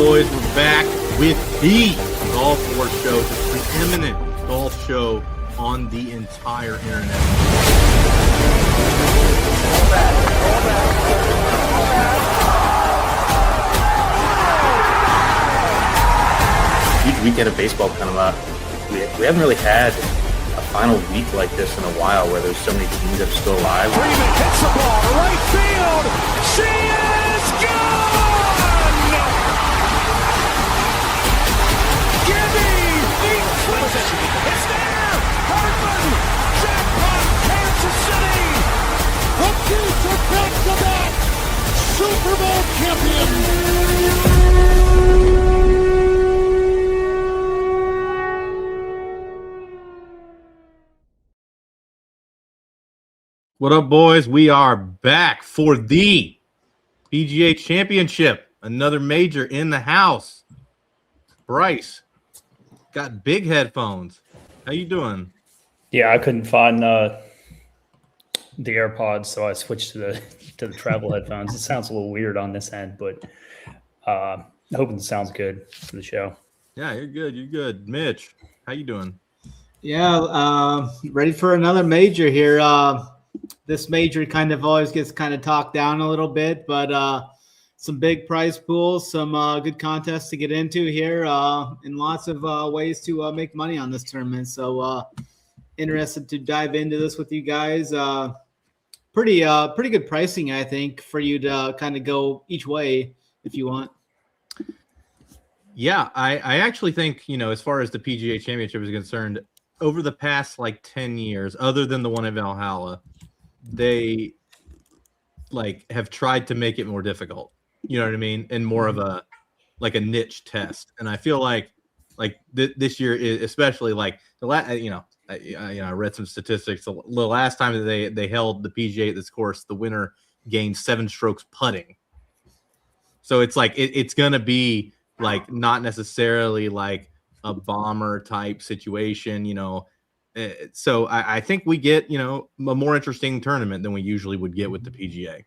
boys? We're back with the Golf War Show, the preeminent golf show on the entire internet. Huge weekend of baseball coming up. We haven't really had a final week like this in a while where there's so many teams that are still alive. Freeman hits the ball to right field. She is gone! Give me the clinch! It's there! Hartman! Jackpot! Kansas City! The Chiefs are back-to-back Super Bowl champions! What up, boys? We are back for the PGA Championship. Another major in the house. Bryce, got big headphones. How you doing? Yeah, I couldn't find the AirPods, so I switched to the travel headphones. It sounds a little weird on this end, but I'm hoping it sounds good for the show. Yeah, you're good. You're good. Mitch, how you doing? Yeah, ready for another major here. This major kind of always gets kind of talked down a little bit, but some big prize pools, some good contests to get into here, and lots of ways to make money on this tournament. So interested to dive into this with you guys. Pretty good pricing, I think, for you to kind of go each way if you want. Yeah, I actually think, as far as the PGA Championship is concerned, over the past 10 years, other than the one at Valhalla, they have tried to make it more difficult. You know what I mean? And more of a niche test. And I feel like this year is especially the last, I read some statistics. The last time that they held the PGA at this course, the winner gained 7 strokes putting. So it's it's going to be not necessarily a bomber type situation, So I think we get, a more interesting tournament than we usually would get with the PGA.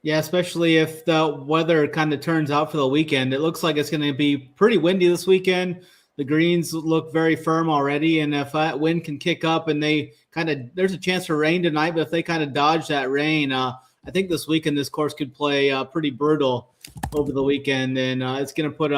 Yeah, especially if the weather kind of turns out for the weekend. It looks like it's going to be pretty windy this weekend. The greens look very firm already, and if that wind can kick up and there's a chance for rain tonight, but if they kind of dodge that rain, I think this weekend this course could play pretty brutal over the weekend, and it's going to put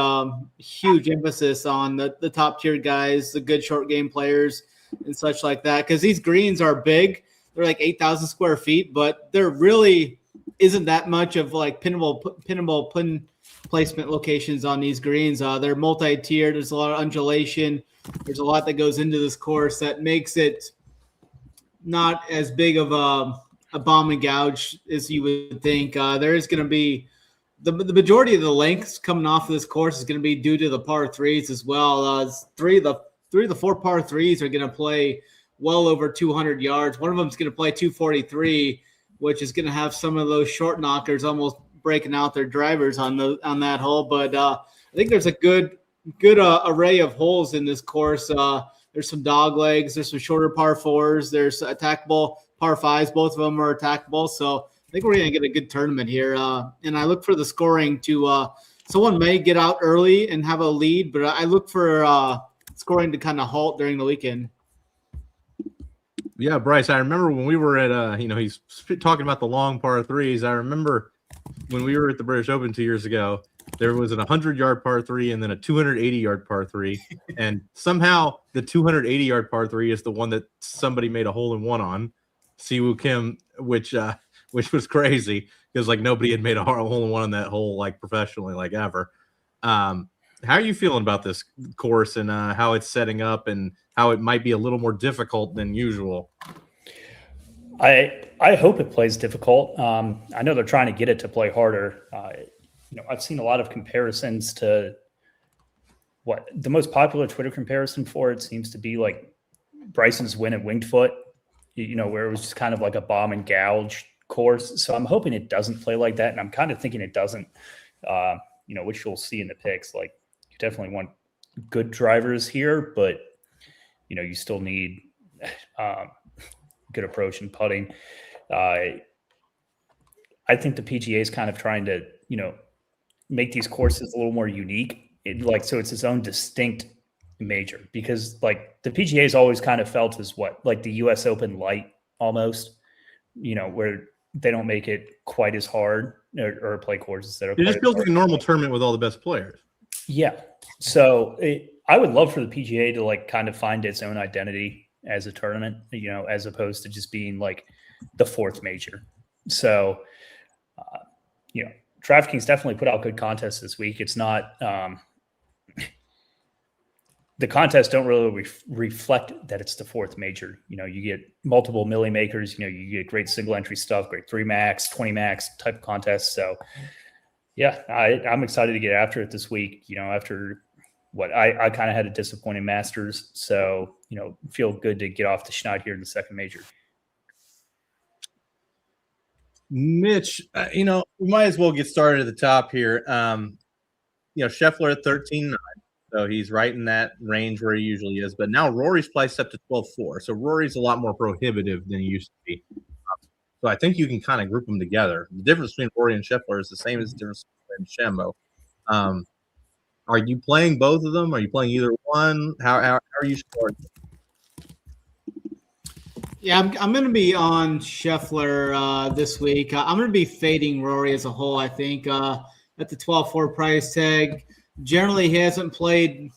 huge emphasis on the top-tier guys, the good short game players and such like that, because these greens are big. They're 8,000 square feet, but there really isn't that much of pinnable pin placement locations on these greens. They're multi-tiered. There's a lot of undulation. There's a lot that goes into this course that makes it not as big of a bomb and gouge as you would think. There is going to be the majority of the lengths coming off of this course is going to be due to the par threes as well. Three of the 4 par threes are going to play well over 200 yards. One of them is going to play 243, which is going to have some of those short knockers almost breaking out their drivers on that hole. But I think there's a good array of holes in this course. There's some dog legs. There's some shorter par fours. There's attackable par fives. Both of them are attackable. So I think we're going to get a good tournament here. And I look for the scoring to someone may get out early and have a lead, but I look for scoring to kind of halt during the weekend. Yeah, Bryce, I remember when we were at, he's talking about the long par threes. I remember when we were at the British Open 2 years ago, there was an 100-yard par 3 and then a 280-yard par 3. And somehow the 280-yard par 3 is the one that somebody made a hole-in-one on, Siwoo Kim, which was crazy because nobody had made a hole-in-one on that hole professionally ever. How are you feeling about this course and how it's setting up and how it might be a little more difficult than usual? I hope it plays difficult. I know they're trying to get it to play harder. I've seen a lot of comparisons to what the most popular Twitter comparison for it seems to be Bryson's win at Winged Foot, where it was just kind of a bomb and gouge course. So I'm hoping it doesn't play like that. And I'm kind of thinking it doesn't, which you'll see in the picks. You definitely want good drivers here, but you still need good approach and putting. I think the PGA is kind of trying to, make these courses a little more unique. So it's its own distinct major, because like the PGA has always kind of felt as like the US Open light almost, where they don't make it quite as hard or play courses that are. You're just building a normal tournament with all the best players. Yeah. So I would love for the PGA to like kind of find its own identity as a tournament, as opposed to just being like the fourth major. So, DraftKings definitely put out good contests this week. It's not the contests don't really reflect that it's the fourth major. You get multiple milli makers. You get great single entry stuff, great 3 max, 20 max type of contests. So, yeah, I'm excited to get after it this week. After what I kind of had a disappointing Masters, so feel good to get off the schneid here in the second major. Mitch, we might as well get started at the top here. Scheffler at 13.9, so he's right in that range where he usually is. But now Rory's priced up to 12.4, so Rory's a lot more prohibitive than he used to be. So I think you can kind of group them together. The difference between Rory and Scheffler is the same as the difference between Shambo. Are you playing both of them? Are you playing either one? How are you scoring? Yeah, I'm going to be on Scheffler this week. I'm going to be fading Rory as a whole, I think, at the 12.4 price tag. Generally, he hasn't played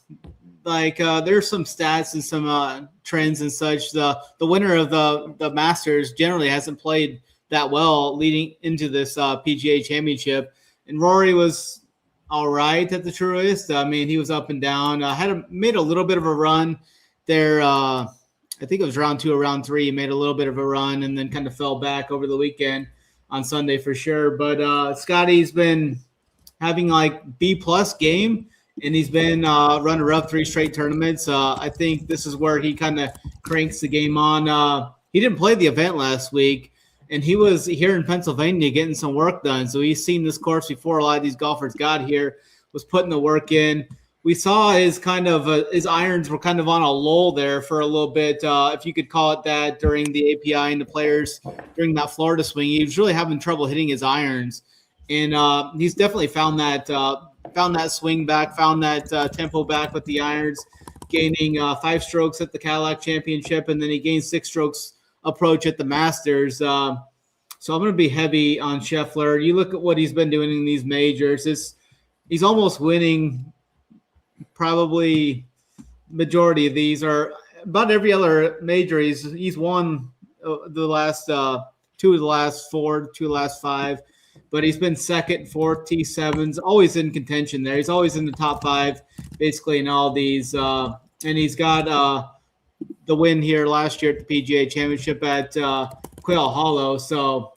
there's some stats and some trends and such. The winner of the Masters generally hasn't played that well leading into this PGA Championship. And Rory was all right at the Truist. I mean, he was up and down. Made a little bit of a run there. I think it was round 2 or round 3. He made a little bit of a run and then kind of fell back over the weekend on Sunday for sure. But Scotty's been having like B-plus game, and he's been runner-up 3 straight tournaments. I think this is where he kind of cranks the game on. He didn't play the event last week, and he was here in Pennsylvania getting some work done. So he's seen this course before a lot of these golfers got here, was putting the work in. We saw his irons were kind of on a lull there for a little bit, if you could call it that, during the API and the Players during that Florida swing. He was really having trouble hitting his irons, and he's definitely found that swing back, found that tempo back with the irons, gaining 5 strokes at the Cadillac Championship, and then he gained 6 strokes approach at the Masters. So I'm going to be heavy on Scheffler. You look at what he's been doing in these majors. He's almost winning. Probably majority of these are about every other major. He's won the last 2 of the last 4, 2 of the last 5, but he's been second, fourth, T7s, always in contention there. He's always in the top 5 basically in all these. And he's got the win here last year at the PGA Championship at Quail Hollow. So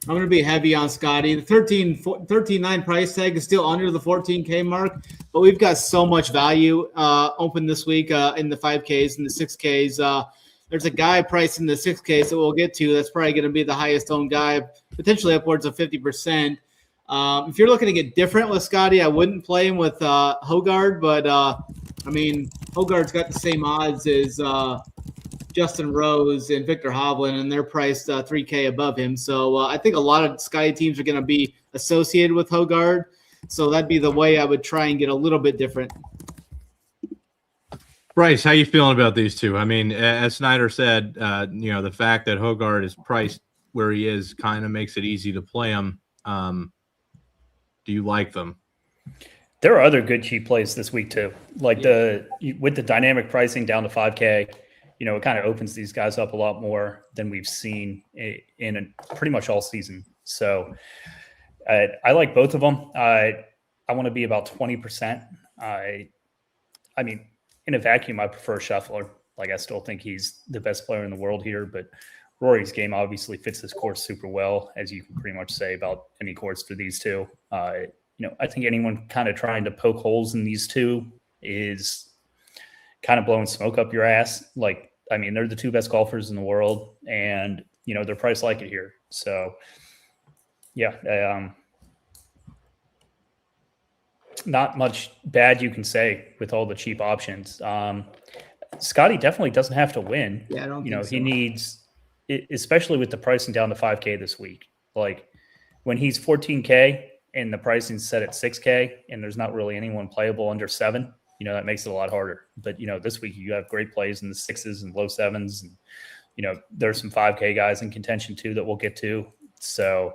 I'm going to be heavy on Scotty. The 13.9 price tag is still under the 14K mark, but we've got so much value open this week in the 5Ks and the 6Ks. There's a guy priced in the 6Ks that we'll get to. That's probably going to be the highest owned guy, potentially upwards of 50%. If you're looking to get different with Scotty, I wouldn't play him with Hogard, but Hogard's got the same odds as Justin Rose and Victor Hovland, and they're priced $3K above him. So I think a lot of Sky teams are going to be associated with Hogard. So that'd be the way I would try and get a little bit different. Bryce, how you feeling about these two? I mean, as Snyder said, the fact that Hogard is priced where he is kind of makes it easy to play him. Do you like them? There are other good cheap plays this week too. Like with the dynamic pricing down to 5K, it kind of opens these guys up a lot more than we've seen in pretty much all season. So I like both of them. I want to be about 20%. I mean, in a vacuum, I prefer Scheffler. Like, I still think he's the best player in the world here, but Rory's game obviously fits this course super well, as you can pretty much say about any course for these two. I think anyone kind of trying to poke holes in these two is kind of blowing smoke up your ass. Like, I mean, they're the 2 best golfers in the world, and, they're priced like it here. So, yeah, not much bad you can say with all the cheap options. Scotty definitely doesn't have to win. Yeah, I don't think so. He needs, especially with the pricing down to 5K this week. Like, when he's 14K and the pricing's set at 6K, and there's not really anyone playable under 7, that makes it a lot harder. But, this week you have great plays in the 6s and low 7s. And, there's some 5K guys in contention too that we'll get to. So,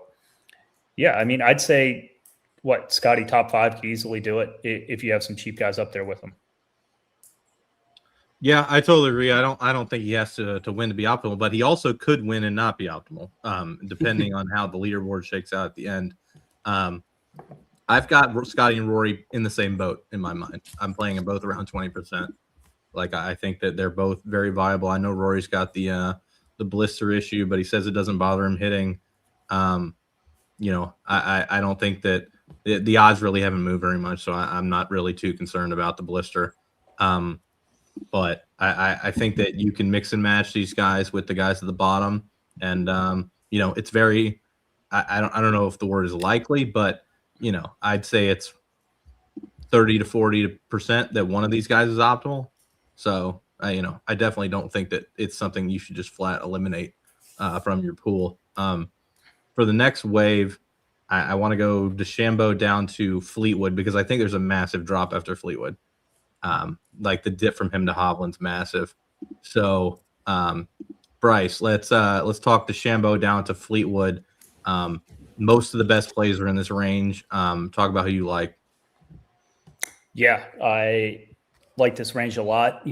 yeah, I mean, I'd say Scotty top 5 can easily do it if you have some cheap guys up there with him. Yeah, I totally agree. I don't think he has to win to be optimal, but he also could win and not be optimal, depending on how the leaderboard shakes out at the end. I've got Scotty and Rory in the same boat in my mind. I'm playing them both around 20%. Like, I think that they're both very viable. I know Rory's got the blister issue, but he says it doesn't bother him hitting. I don't think that the odds really haven't moved very much, so I'm not really too concerned about the blister. But I think that you can mix and match these guys with the guys at the bottom, and it's very. I don't know if the word is likely, but I'd say it's 30 to 40% that one of these guys is optimal. So I definitely don't think that it's something you should just flat eliminate from your pool. For the next wave, I want to go DeChambeau down to Fleetwood because I think there's a massive drop after Fleetwood. Like the dip from him to Hovland's massive. So Bryce, let's talk DeChambeau down to Fleetwood. Most of the best plays are in this range. Talk about who you like. Yeah, I like this range a lot.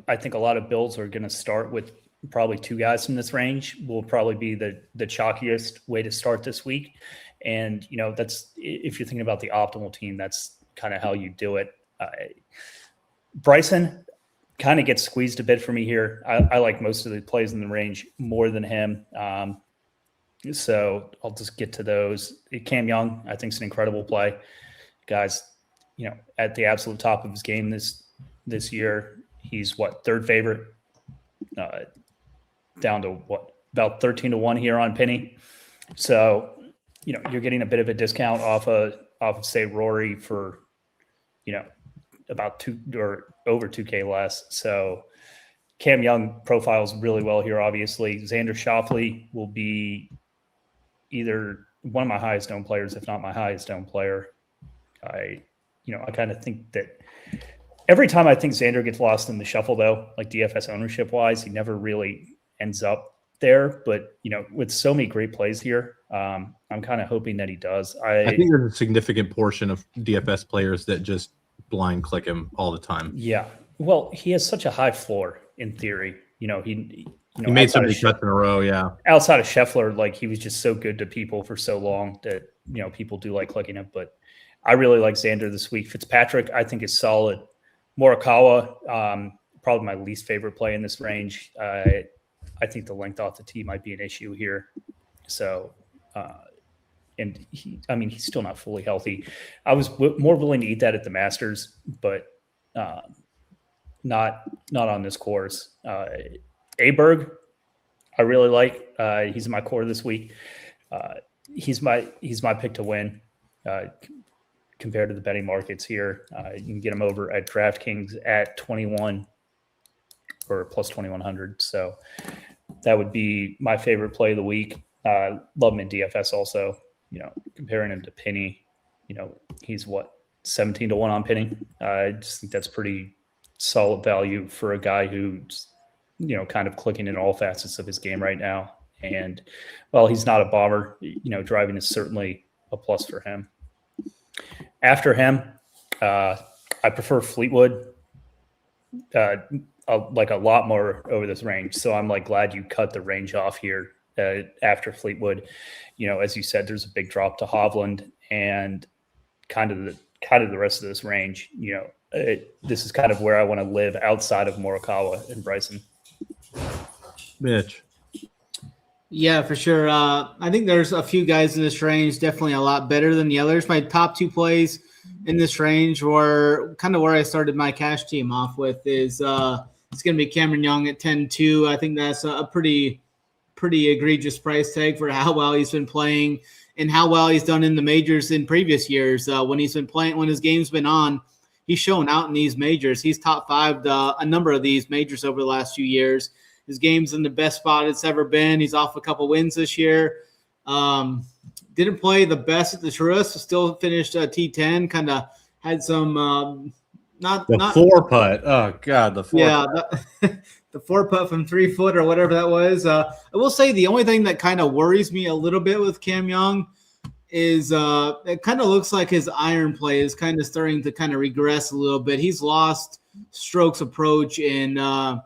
I think a lot of builds are going to start with probably 2 guys from this range. Will probably be the chalkiest way to start this week. And, that's if you're thinking about the optimal team, that's kind of how you do it. Bryson kind of gets squeezed a bit for me here. I like most of the plays in the range more than him. So I'll just get to those. Cam Young, I think, is an incredible play. Guys, at the absolute top of his game this year, he's third favorite, down to about 13-1 here on Penny. So, you're getting a bit of a discount off of say Rory for, about 2 or over 2K less. So Cam Young profiles really well here. Obviously, Xander Schauffele will be either one of my highest owned players, if not my highest owned player. I kind of think that every time I think Xander gets lost in the shuffle, though, like DFS ownership wise, he never really ends up there. But, with so many great plays here, I'm kind of hoping that he does. I think there's a significant portion of DFS players that just blind click him all the time. Yeah. Well, he has such a high floor in theory. He made so many cuts in a row. Yeah. Outside of Scheffler, like he was just so good to people for so long that, people do like clicking him. But I really like Xander this week. Fitzpatrick, I think, is solid. Morikawa, probably my least favorite play in this range. I think the length off the tee might be an issue here. So, and he's still not fully healthy. I was more willing to eat that at the Masters, but not on this course. Aberg, I really like. He's in my core this week. He's my pick to win compared to the betting markets here. You can get him over at DraftKings at 21 or plus 2,100. So that would be my favorite play of the week. Love him in DFS also. Comparing him to Penny, he's 17-1 on Penny. I just think that's pretty solid value for a guy who's, kind of clicking in all facets of his game right now. And while he's not a bomber, driving is certainly a plus for him. After him, I prefer Fleetwood, like a lot more over this range. So I'm glad you cut the range off here after Fleetwood. As you said, there's a big drop to Hovland and kind of the rest of this range. This is kind of where I want to live outside of Morikawa and Bryson. Mitch. Yeah, for sure. I think there's a few guys in this range definitely a lot better than the others. My top 2 plays in this range were kind of where I started my cash team off with is it's going to be Cameron Young at 10-2. I think that's a pretty egregious price tag for how well he's been playing and how well he's done in the majors in previous years. When he's been playing, when his game's been on, he's shown out in these majors. He's top 5 a number of these majors over the last few years. His game's in the best spot it's ever been. He's off a couple wins this year. Didn't play the best at the Truist, still finished T10. Kind of had some not 4-putt. Oh God, the 4-putt. The 4-putt from 3 foot or whatever that was. I will say the only thing that kind of worries me a little bit with Cam Young is it kind of looks like his iron play is kind of starting to kind of regress a little bit. He's lost strokes approach in 5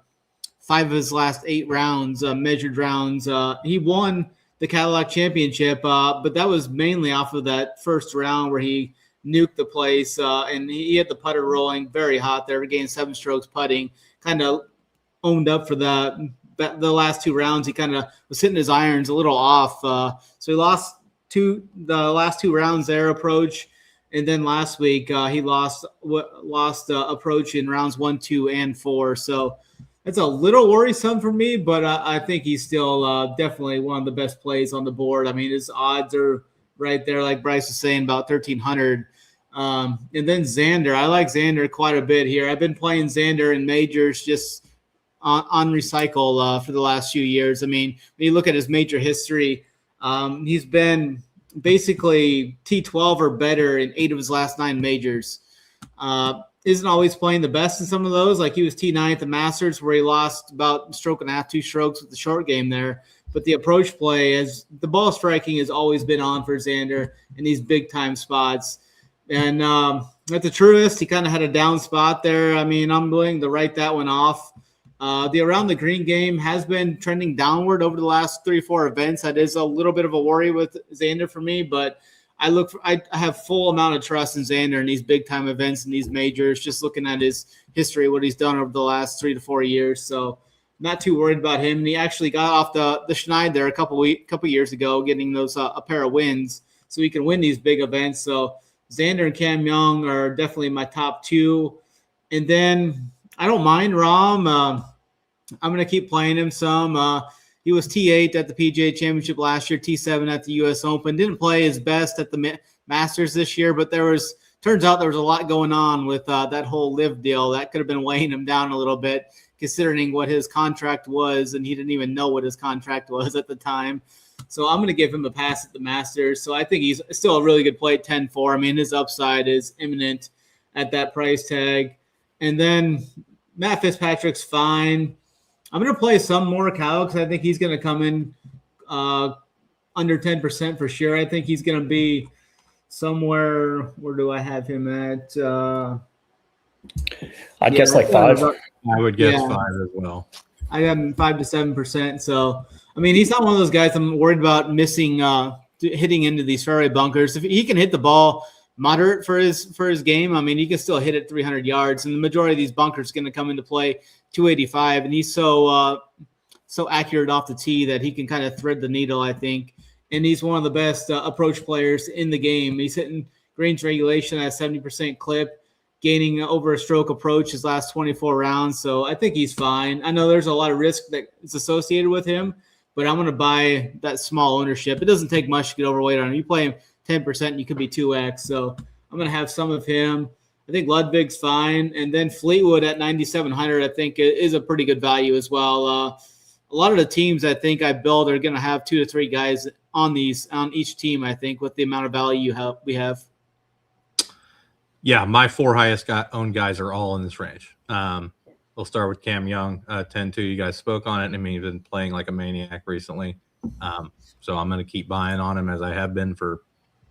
of his last 8 rounds, measured rounds. He won the Cadillac Championship, but that was mainly off of that first round where he nuked the place, and he had the putter rolling very hot there, gained 7 strokes putting, kind of owned up for the last 2 rounds. He kind of was hitting his irons a little off, so he lost the last 2 rounds there approach, and then last week he lost approach in rounds 1, 2, and 4. So it's a little worrisome for me, but I think he's still definitely one of the best plays on the board. I mean, his odds are right there, like Bryce was saying, about 1,300. And then Xander, I like Xander quite a bit here. I've been playing Xander in majors just on recycle for the last few years. I mean, when you look at his major history, he's been basically T12 or better in 8 of his last 9 majors. Isn't always playing the best in some of those. Like he was T9 at the Masters where he lost about 1.5 strokes, 2 strokes with the short game there. But the approach play, as the ball striking has always been on for Xander in these big time spots. And at the Truist, he kind of had a down spot there. I mean, I'm willing to write that one off. The around the green game has been trending downward over the last 3 or 4 events. That is a little bit of a worry with Xander for me, but I have full amount of trust in Xander in these big time events and these majors, just looking at his history, what he's done over the last 3 to 4 years. So not too worried about him. And he actually got off the schneid there a couple years ago, getting those a pair of wins so he can win these big events. So Xander and Cam Young are definitely my top 2. And then I don't mind Rahm. I'm going to keep playing him some. He was T8 at the PGA Championship last year, T7 at the U.S. Open. Didn't play his best at the Masters this year, but turns out there was a lot going on with that whole live deal. That could have been weighing him down a little bit, considering what his contract was, and he didn't even know what his contract was at the time. So I'm going to give him a pass at the Masters. So I think he's still a really good play at 10-4. I mean, his upside is imminent at that price tag. And then Matt Fitzpatrick's fine. I'm going to play some Morikawa because I think he's going to come in under 10% for sure. I think he's going to be somewhere. Where do I have him at? I'd guess like 5. I would guess 5 as well. I got him 5 to 7%. So, I mean, he's not one of those guys I'm worried about missing, hitting into these fairway bunkers. If he can hit the ball moderate for his game, I mean, he can still hit it 300 yards, and the majority of these bunkers are going to come into play 285, and he's so accurate off the tee that he can kind of thread the needle, I think. And he's one of the best approach players in the game. He's hitting range regulation at a 70% clip, gaining over a stroke approach his last 24 rounds. So I think he's fine. I know there's a lot of risk that is associated with him, but I'm going to buy that small ownership. It doesn't take much to get overweight on him. You play him 10%, you could be 2x. So I'm going to have some of him. I think Ludwig's fine. And then Fleetwood at 9,700, I think is a pretty good value as well. A lot of the teams I think I build are going to have 2 to 3 guys on each team, I think, with the amount of value we have. Yeah, my 4 highest owned guys are all in this range. We'll start with Cam Young, 10-2. You guys spoke on it. I mean, he's been playing like a maniac recently. So I'm going to keep buying on him as I have been for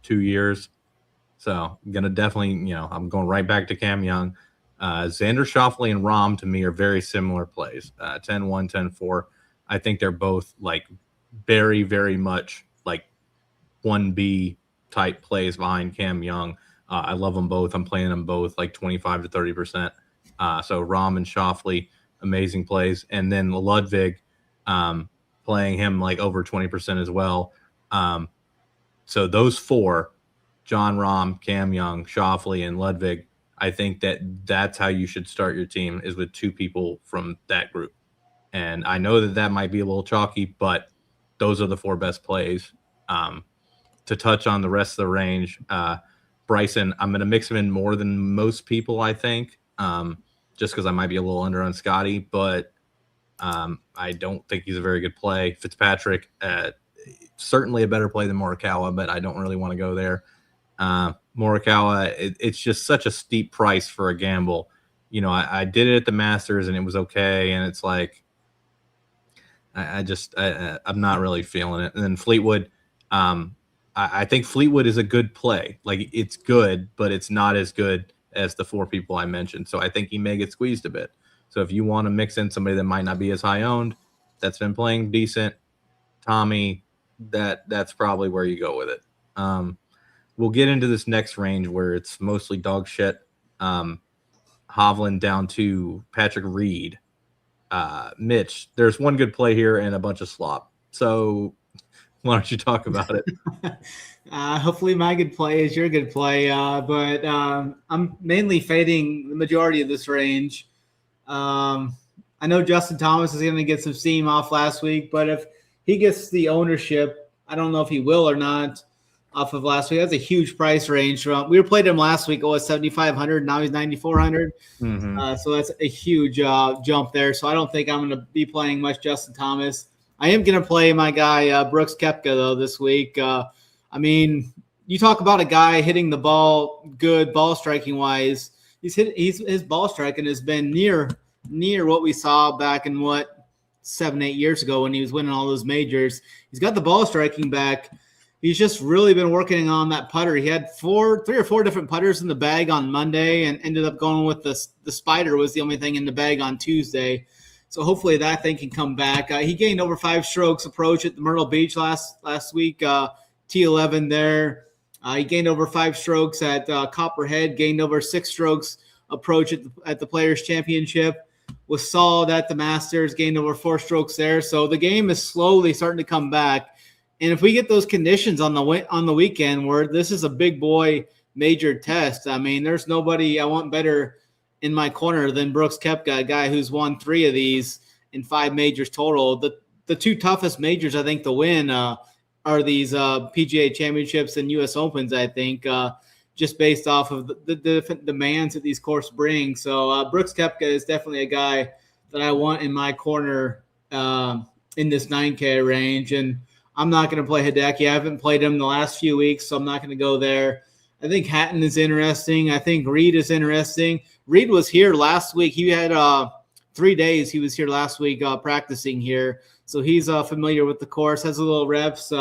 2 years. So I'm going to definitely, I'm going right back to Cam Young. Xander Schauffele and Rahm, to me, are very similar plays. 10-1, 10-4. I think they're both like very, very much like 1B type plays behind Cam Young. I love them both. I'm playing them both like 25 to 30%. So Rahm and Schauffele, amazing plays. And then Ludwig, playing him like over 20% as well. So those 4, John Rahm, Cam Young, Schauffele, and Ludwig, I think that's how you should start your team, is with 2 people from that group. And I know that might be a little chalky, but those are the 4 best plays. To touch on the rest of the range, Bryson, I'm going to mix him in more than most people, I think, just because I might be a little under on Scotty, but I don't think he's a very good play. Fitzpatrick, certainly a better play than Morikawa, but I don't really want to go there. Morikawa, it's just such a steep price for a gamble. You know, I did it at the Masters and it was okay, and it's like I'm not really feeling it. And then Fleetwood, I think Fleetwood is a good play. Like, it's good, but it's not as good as the four people I mentioned. So I think he may get squeezed a bit. So if you want to mix in somebody that might not be as high owned, that's been playing decent, Tommy, that's probably where you go with it. We'll get into this next range where it's mostly dog shit. Hovland down to Patrick Reed. Mitch, there's one good play here and a bunch of slop. So why don't you talk about it? Hopefully my good play is your good play, but I'm mainly fading the majority of this range. I know Justin Thomas is going to get some steam off last week, but if he gets the ownership, I don't know if he will or not, off of last week. That's a huge price range. We played him last week. It was 7,500. Now he's 9,400. So that's a huge jump there. So I don't think I'm going to be playing much Justin Thomas. I am going to play my guy Brooks Koepka though this week. I mean, you talk about a guy hitting the ball good, ball striking wise. His ball striking has been near what we saw back in 7-8 years ago when he was winning all those majors. He's got the ball striking back. He's just really been working on that putter. He had 3 or 4 different putters in the bag on Monday and ended up going with the Spider was the only thing in the bag on Tuesday. So hopefully that thing can come back. He gained over 5 strokes approach at the Myrtle Beach last week, T11 there. He gained over 5 strokes at Copperhead, gained over 6 strokes approach at the Players Championship. Was solid at the Masters, gained over 4 strokes there. So the game is slowly starting to come back. And if we get those conditions on the weekend where this is a big boy major test, I mean, there's nobody I want better in my corner than Brooks Koepka, a guy who's won 3 of these in 5 majors total. The 2 toughest majors, I think, to win are these PGA Championships and U.S. Opens, I think, just based off of the different demands that these courses bring. So Brooks Koepka is definitely a guy that I want in my corner in this 9K range. And I'm not going to play Hideki. I haven't played him the last few weeks, so I'm not going to go there. I think Hatton is interesting. I think Reed is interesting. Reed was here last week. He had 3 days. He was here last week practicing here. So he's familiar with the course, has a little reps.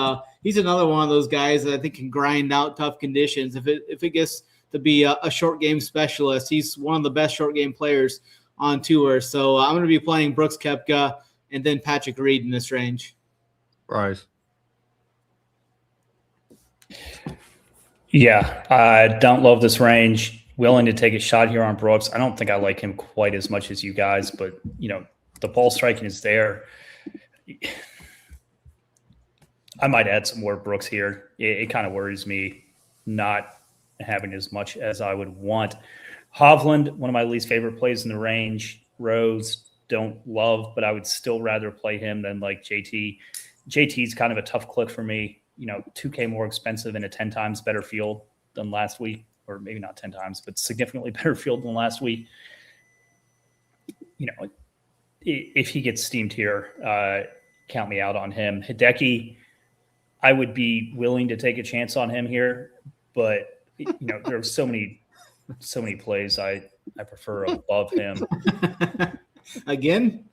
He's another one of those guys that I think can grind out tough conditions. If it gets to be a short game specialist, he's one of the best short game players on tour. So I'm going to be playing Brooks Koepka and then Patrick Reed in this range. Bryce. Yeah, I don't love this range. Willing to take a shot here on Brooks. I don't think I like him quite as much as you guys, but, you know, the ball striking is there. I might add some more Brooks here. It kind of worries me not having as much as I would want. Hovland, one of my least favorite plays in the range. Rose, don't love, but I would still rather play him than like JT. JT's kind of a tough click for me. You know, $2K more expensive and a 10 times better field than last week, or maybe not 10 times, but significantly better field than last week. You know, if he gets steamed here, count me out on him. Hideki, I would be willing to take a chance on him here, but you know, there are so many plays I prefer above him. Again?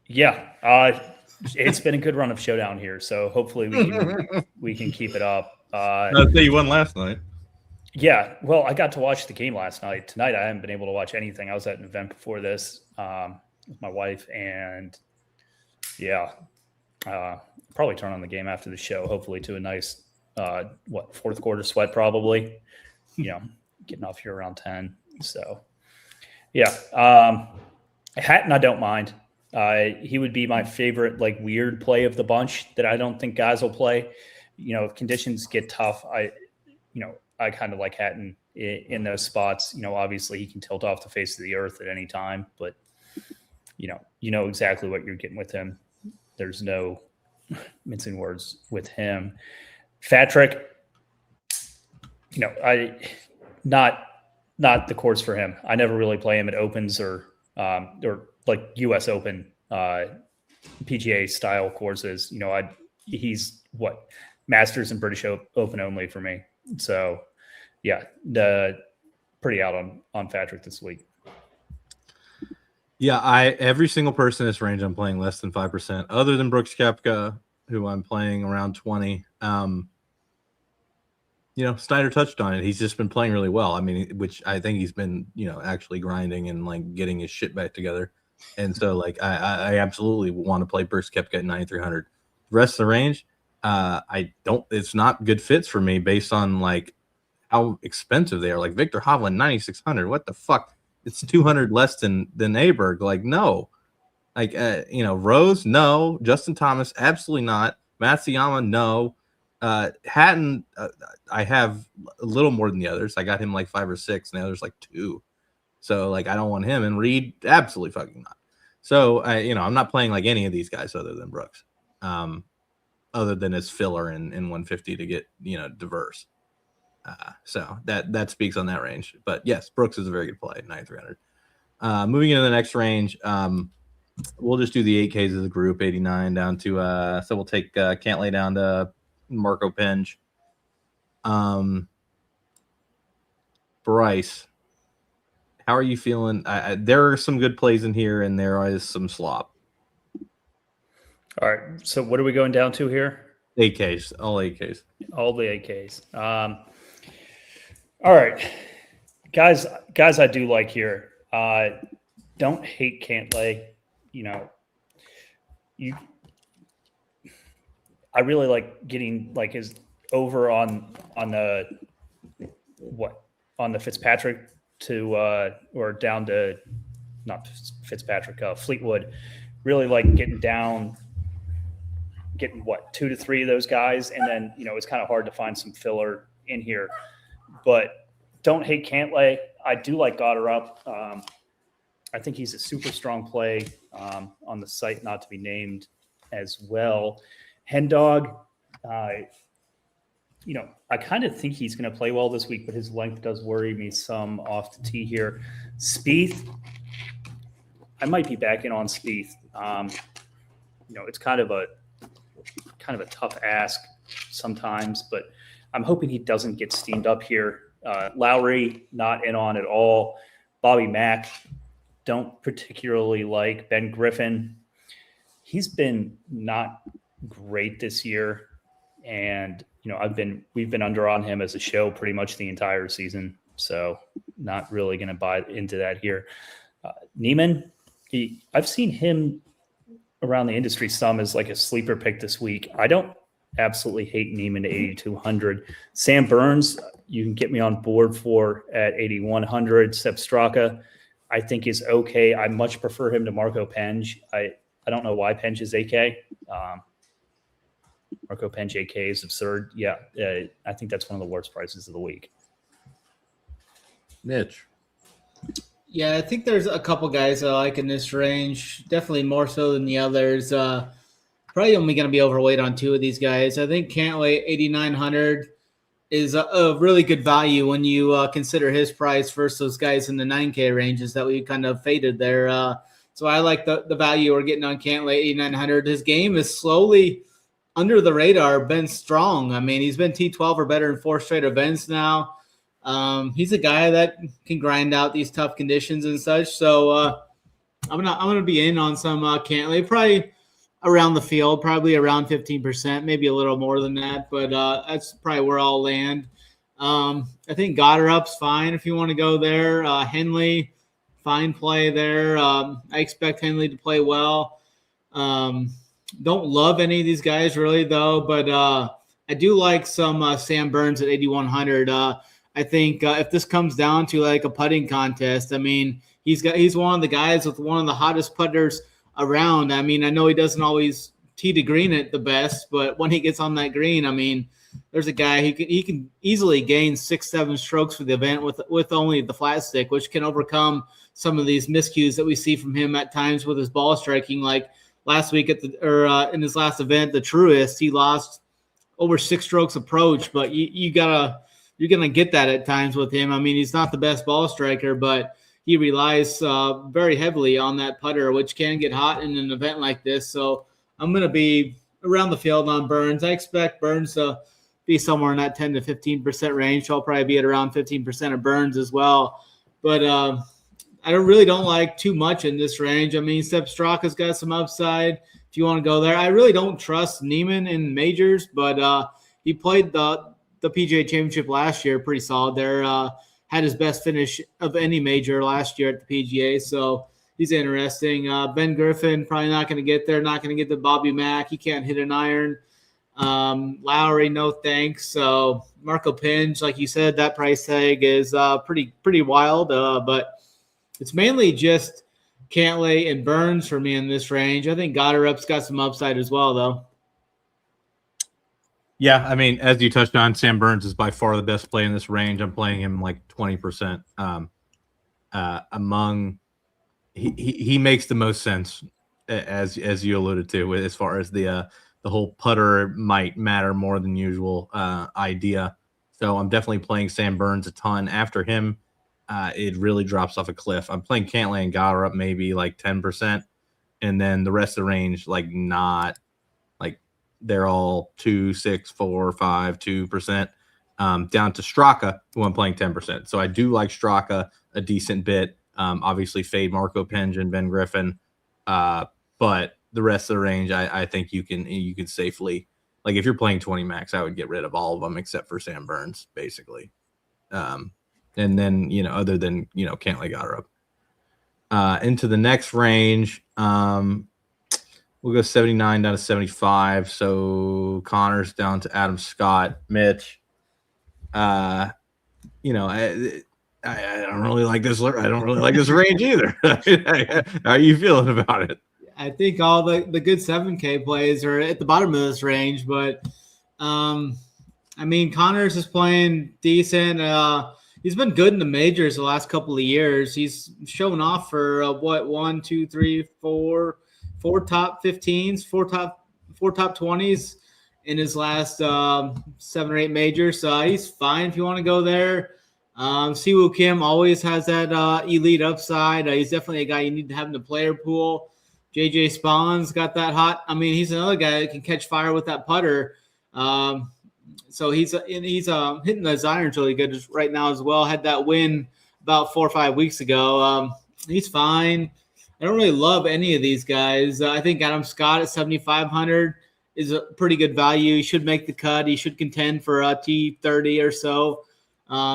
Yeah. It's been a good run of Showdown here, so hopefully we can keep it up. I'll say you won last night. Yeah, well, I got to watch the game last night. Tonight, I haven't been able to watch anything. I was at an event before this with my wife, and yeah, probably turn on the game after the show. Hopefully, to a nice fourth quarter sweat, probably. You know, getting off here around 10. So, yeah, Hatton, I don't mind. He would be my favorite, like, weird play of the bunch that I don't think guys will play. You know, if conditions get tough, I kind of like Hatton in those spots. You know, obviously he can tilt off the face of the earth at any time, but you know exactly what you're getting with him. There's no mincing words with him. Patrick, you know, not the course for him. I never really play him at Opens or like U.S. Open PGA style courses. You know, he's Masters and British Open only for me. So yeah, pretty out on Patrick this week. Yeah, every single person in this range I'm playing less than 5%, other than Brooks Koepka, who I'm playing around 20. Snyder touched on it. He's just been playing really well. I mean, which I think he's been, actually grinding and like getting his shit back together. And so like I absolutely want to play Brooks Koepka at 9,300. The rest of the range, it's not good fits for me based on like how expensive they are. Like Victor Hovland, 9,600. What the fuck? It's 200 less than Aberg. Like, no. Like, Rose, no. Justin Thomas, absolutely not. Matsuyama, no. Hatton, I have a little more than the others. I got him like 5 or 6, and the others like 2. So, like, I don't want him. And Reed, absolutely fucking not. So, I'm not playing like any of these guys other than Brooks, other than his filler in 150 to get, diverse. So that speaks on that range. But yes, Brooks is a very good play at 9,300. Moving into the next range, we'll just do the 8Ks as a group, 89 down to so we'll take Cantlay down to Marco Penge. Bryce, how are you feeling? There are some good plays in here, and there is some slop. All right. So what are we going down to here? 8Ks, all 8Ks. All the 8Ks. All right, guys, I do like here. Don't hate Cantlay. I really like getting like his over on the Fitzpatrick to or down to not Fitzpatrick, Fleetwood. Really like getting 2 to 3 of those guys, and then it's kind of hard to find some filler in here. But don't hate Cantlay. I do like Goddard. I think he's a super strong play on the site, not to be named as well. Hendog, I kind of think he's going to play well this week, but his length does worry me some off the tee here. Spieth, I might be back in on Spieth. It's kind of a tough ask sometimes, but I'm hoping he doesn't get steamed up here. Lowry, not in on at all. Bobby Mack, don't particularly like. Ben Griffin, he's been not great this year. And, we've been under on him as a show pretty much the entire season. So not really going to buy into that here. Neiman, I've seen him around the industry some as like a sleeper pick this week. I don't absolutely hate Neiman at 8,200. Sam Burns, you can get me on board for at 8,100. Sepp Straka, I think is okay. I much prefer him to Marco Penge. I don't know why Penge is AK. Marco Penge AK is absurd. Yeah, I think that's one of the worst prices of the week. Mitch. Yeah, I think there's a couple guys I like in this range, definitely more so than the others. Probably only going to be overweight on 2 of these guys. I think Cantlay 8,900 is a really good value when you consider his price versus those guys in the 9K ranges that we kind of faded there. So I like the value we're getting on Cantlay 8,900. His game is slowly under the radar, been strong. I mean, he's been T12 or better in 4 straight events now. He's a guy that can grind out these tough conditions and such. So I'm gonna be in on some Cantlay, probably around the field, probably around 15%, maybe a little more than that, but that's probably where I'll land. I think Goddard's fine if you want to go there. Henley, fine play there. I expect Henley to play well. Don't love any of these guys really though, but I do like some Sam Burns at 8,100. I think if this comes down to like a putting contest, I mean, he's one of the guys with one of the hottest putters around. I mean, I know he doesn't always tee to green it the best, but when he gets on that green, I mean, there's a guy he can easily gain 6-7 strokes for the event with only the flat stick, which can overcome some of these miscues that we see from him at times with his ball striking. Like last week in his last event, the Truist, he lost over 6 strokes approach, but you're gonna get that at times with him. I mean, he's not the best ball striker, but he relies very heavily on that putter, which can get hot in an event like this. So I'm going to be around the field on Burns. I expect Burns to be somewhere in that 10 to 15% range. So I'll probably be at around 15% of Burns as well. But I really don't like too much in this range. I mean, Sepp Straka's got some upside if you want to go there. I really don't trust Neiman in majors, but he played the PGA Championship last year pretty solid there. Had his best finish of any major last year at the PGA. So he's interesting. Ben Griffin, probably not going to get there, not going to get the Bobby Mack. He can't hit an iron. Lowry, no thanks. So Marco Pinch, like you said, that price tag is pretty wild. But it's mainly just Cantlay and Burns for me in this range. I think Goddard's got some upside as well, though. Yeah, I mean, as you touched on, Sam Burns is by far the best play in this range. I'm playing him like 20%. He makes the most sense, as you alluded to, as far as the whole putter might matter more than usual idea. So I'm definitely playing Sam Burns a ton. After him, it really drops off a cliff. I'm playing Cantlay and Goddard up maybe like 10%, and then the rest of the range not like they're all 2, 6, 4, 5, 2%. Down to Straka, who I'm playing 10%. So I do like Straka a decent bit. Obviously fade Marco Pinch and Ben Griffin, but the rest of the range, I think you can safely, like if you're playing 20 max, I would get rid of all of them except for Sam Burns, basically. And then, other than, Cantlay Goddard. Into the next range, we'll go 79 down to 75. So Connors down to Adam Scott, Mitch. I don't really like this. I don't really like this range either. How are you feeling about it? I think all the good 7K plays are at the bottom of this range, but I mean, Connors is playing decent. He's been good in the majors the last couple of years. He's showing off for 1, 2, 3, 4 top 15s, four top 20s in his last 7 or 8 majors. So he's fine if you want to go there. Siwoo Kim always has that elite upside. He's definitely a guy you need to have in the player pool. JJ Spawn's got that hot. I mean, he's another guy that can catch fire with that putter. So he's hitting those irons really good right now as well. Had that win about 4 or 5 weeks ago. He's fine. I don't really love any of these guys. I think Adam Scott at 7,500 is a pretty good value. He should make the cut. He should contend for a T30 or so.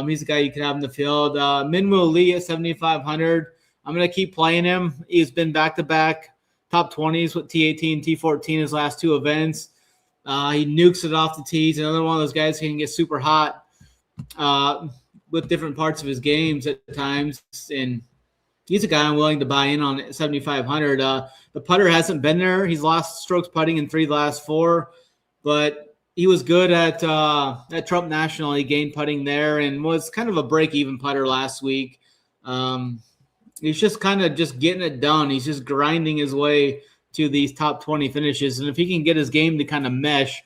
He's a guy you can have in the field. Minwoo Lee at 7,500. I'm going to keep playing him. He's been back-to-back top 20s with T18 and T14 his last 2 events. He nukes it off the tees. Another one of those guys who can get super hot with different parts of his games at times. And he's a guy I'm willing to buy in on at 7,500. The putter hasn't been there. He's lost strokes putting in 3 of the last 4, but he was good at Trump National. He gained putting there and was kind of a break-even putter last week. He's just kind of just getting it done. He's just grinding his way to these top 20 finishes. And if he can get his game to kind of mesh,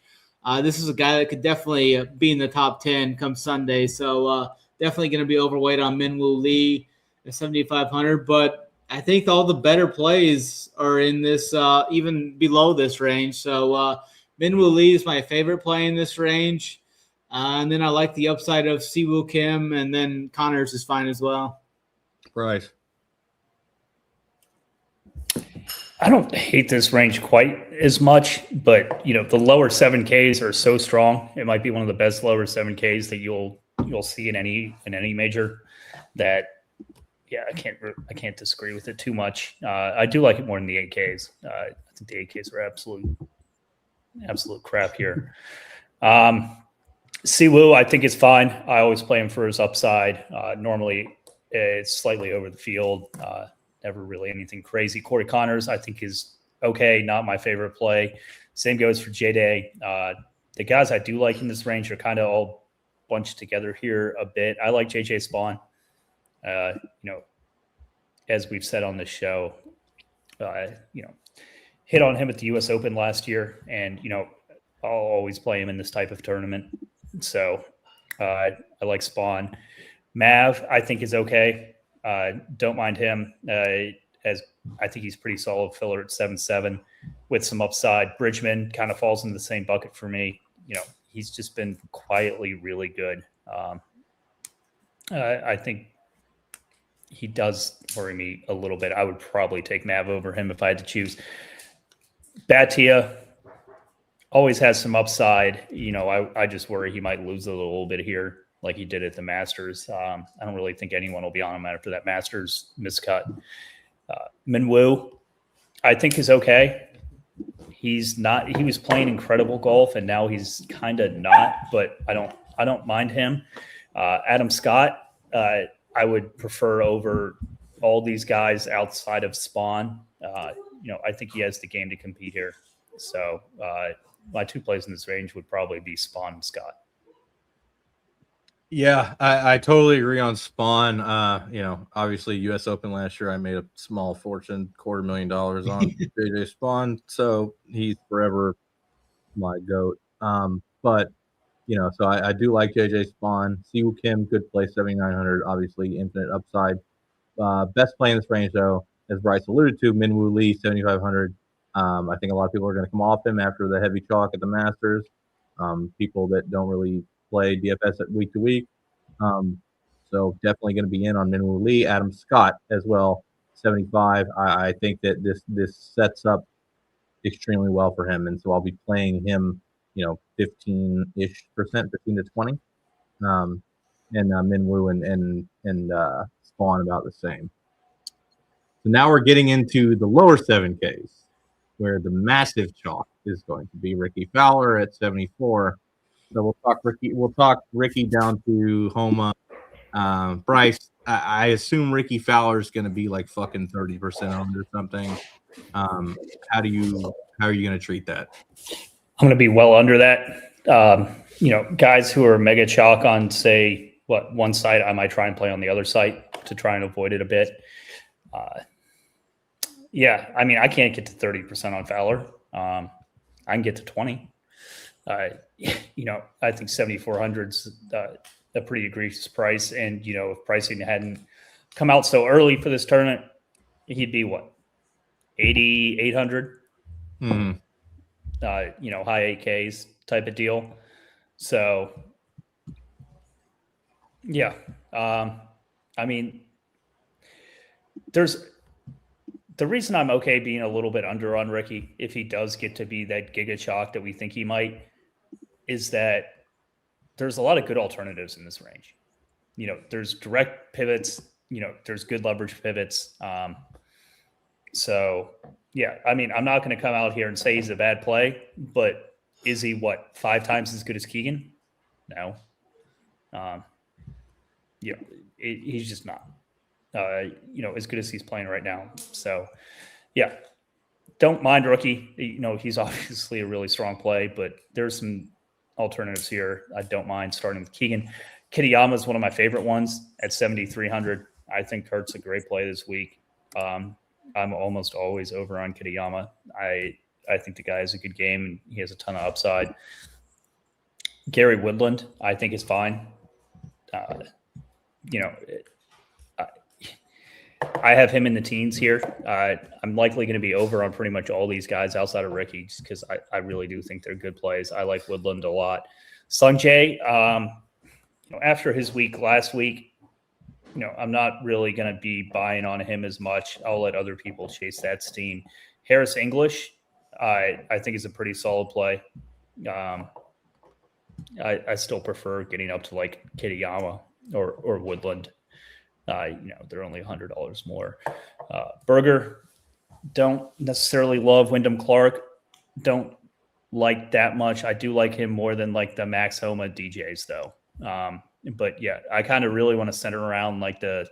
this is a guy that could definitely be in the top 10 come Sunday. So definitely going to be overweight on Minwoo Lee at 7,500. But I think all the better plays are in this, even below this range. So Minwoo Lee is my favorite play in this range. And then I like the upside of Siwoo Kim, and then Connors is fine as well. Right. I don't hate this range quite as much, but the lower 7Ks are so strong. It might be one of the best lower 7Ks that you'll see in any major. That I can't disagree with it too much. I do like it more than the 8Ks. I think the 8Ks are absolute crap here. Siwoo, I think it's fine. I always play him for his upside. Normally, it's slightly over the field. Never really anything crazy. Corey Connors, I think, is okay. Not my favorite play. Same goes for J-Day. The guys I do like in this range are kind of all bunched together here a bit. I like JJ Spawn. As we've said on this show, hit on him at the U.S. Open last year, and I'll always play him in this type of tournament. So I like Spawn. Mav, I think, is okay. Don't mind him as I think he's pretty solid filler at 7-7 with some upside. Bridgman kind of falls in the same bucket for me. He's just been quietly really good. I think he does worry me a little bit. I would probably take Mav over him if I had to choose. Batia always has some upside. I just worry he might lose a little bit here like he did at the Masters. I don't really think anyone will be on him after that Masters miscut. Minwoo, I think, is okay. He was playing incredible golf and now he's kind of not, but I don't mind him. Adam Scott, I would prefer over all these guys outside of Spawn. I think he has the game to compete here. So my two plays in this range would probably be Spawn and Scott. Yeah, I totally agree on Spawn. Obviously U.S. Open last year, I made a small fortune, $250,000 on JJ Spawn. So he's forever my GOAT. But so I do like JJ Spawn. Siwoo Kim, good play, 7,900, obviously infinite upside. Best play in this range, though, as Bryce alluded to, Minwoo Lee, 7,500. I think a lot of people are going to come off him after the heavy chalk at the Masters. People that don't really play DFS at week to week. So definitely going to be in on Minwoo Lee. Adam Scott as well, 75. I think that this sets up extremely well for him, and so I'll be playing him 15-ish percent, 15 to 20, and Minwoo and Spawn about the same. So now we're getting into the lower 7Ks, where the massive chalk is going to be Ricky Fowler at 74. So we'll talk Ricky down to Homa. Bryce, I assume Ricky Fowler is going to be like fucking 30% owned or something. How are you going to treat that? I'm going to be well under that. Guys who are mega chalk on, say, one site, I might try and play on the other site to try and avoid it a bit. I can't get to 30% on Fowler. I can get to 20. I think 7,400's a pretty egregious price. And, if pricing hadn't come out so early for this tournament, he'd be 8,800? Mm-hmm. High 8Ks type of deal. So, yeah. There's the reason I'm okay being a little bit under on Ricky, if he does get to be that giga chalk that we think he might, is that there's a lot of good alternatives in this range. There's direct pivots, there's good leverage pivots. So yeah, I'm not going to come out here and say he's a bad play, but is he 5 times as good as Keegan? No. He's just not. As good as he's playing right now. So, yeah, don't mind rookie. He's obviously a really strong play, but there's some alternatives here. I don't mind starting with Keegan. Kitayama is one of my favorite ones at 7,300. I think Kurt's a great play this week. I'm almost always over on Kitayama. I think the guy has a good game and he has a ton of upside. Gary Woodland, I think, is fine. I have him in the teens here. I'm likely going to be over on pretty much all these guys outside of Ricky just because I really do think they're good plays. I like Woodland a lot. Sungjae, after his week last week, I'm not really going to be buying on him as much. I'll let other people chase that steam. Harris English, I think is a pretty solid play. I still prefer getting up to like Kitayama or Woodland. They're only $100 more. Berger, don't necessarily love Wyndham Clark. Don't like that much. I do like him more than like the Max Homa DJs though. But yeah, I kind of really want to center around like the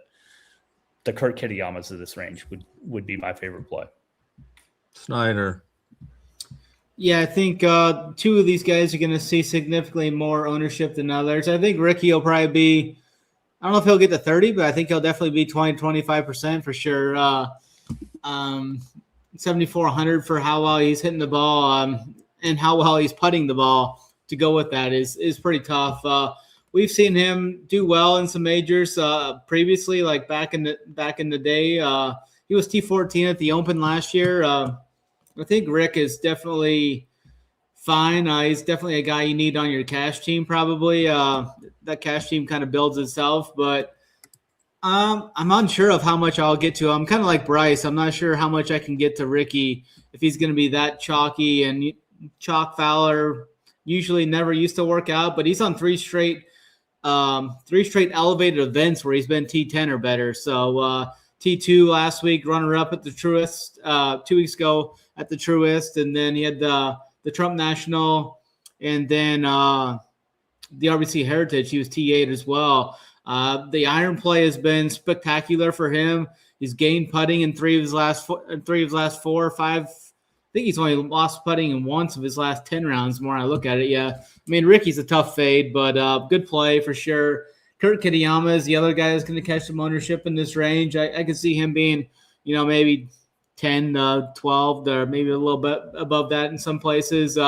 Kurt Kitayamas of this range would be my favorite play. Snyder. Yeah, I think 2 of these guys are going to see significantly more ownership than others. I think Ricky will probably be, I don't know if he'll get to 30, but I think he'll definitely be 20, 25% for sure. 7,400 for how well he's hitting the ball and how well he's putting the ball to go with that is pretty tough. We've seen him do well in some majors previously, like back in the day. he was T14 at the Open last year. I think Rick is definitely fine. He's definitely a guy you need on your cash team probably. That cash team kind of builds itself, but I'm unsure of how much I'll get to. I'm kind of like Bryce. I'm not sure how much I can get to Ricky if he's going to be that chalky. And Chalk Fowler usually never used to work out, but he's on three straight elevated events where he's been T10 or better. So T2 last week, runner-up at the Truist. 2 weeks ago at the Truist, and then he had the Trump National, and then the RBC Heritage. He was T8 as well. The iron play has been spectacular for him. He's gained putting in three of his last 4 or 5. I think he's only lost putting in once of his last 10 rounds. The more I look at it, yeah. I mean, Ricky's a tough fade, but good play for sure. Kurt Kitayama is the other guy that's going to catch some ownership in this range. I could see him being, maybe 10, 12, or maybe a little bit above that in some places.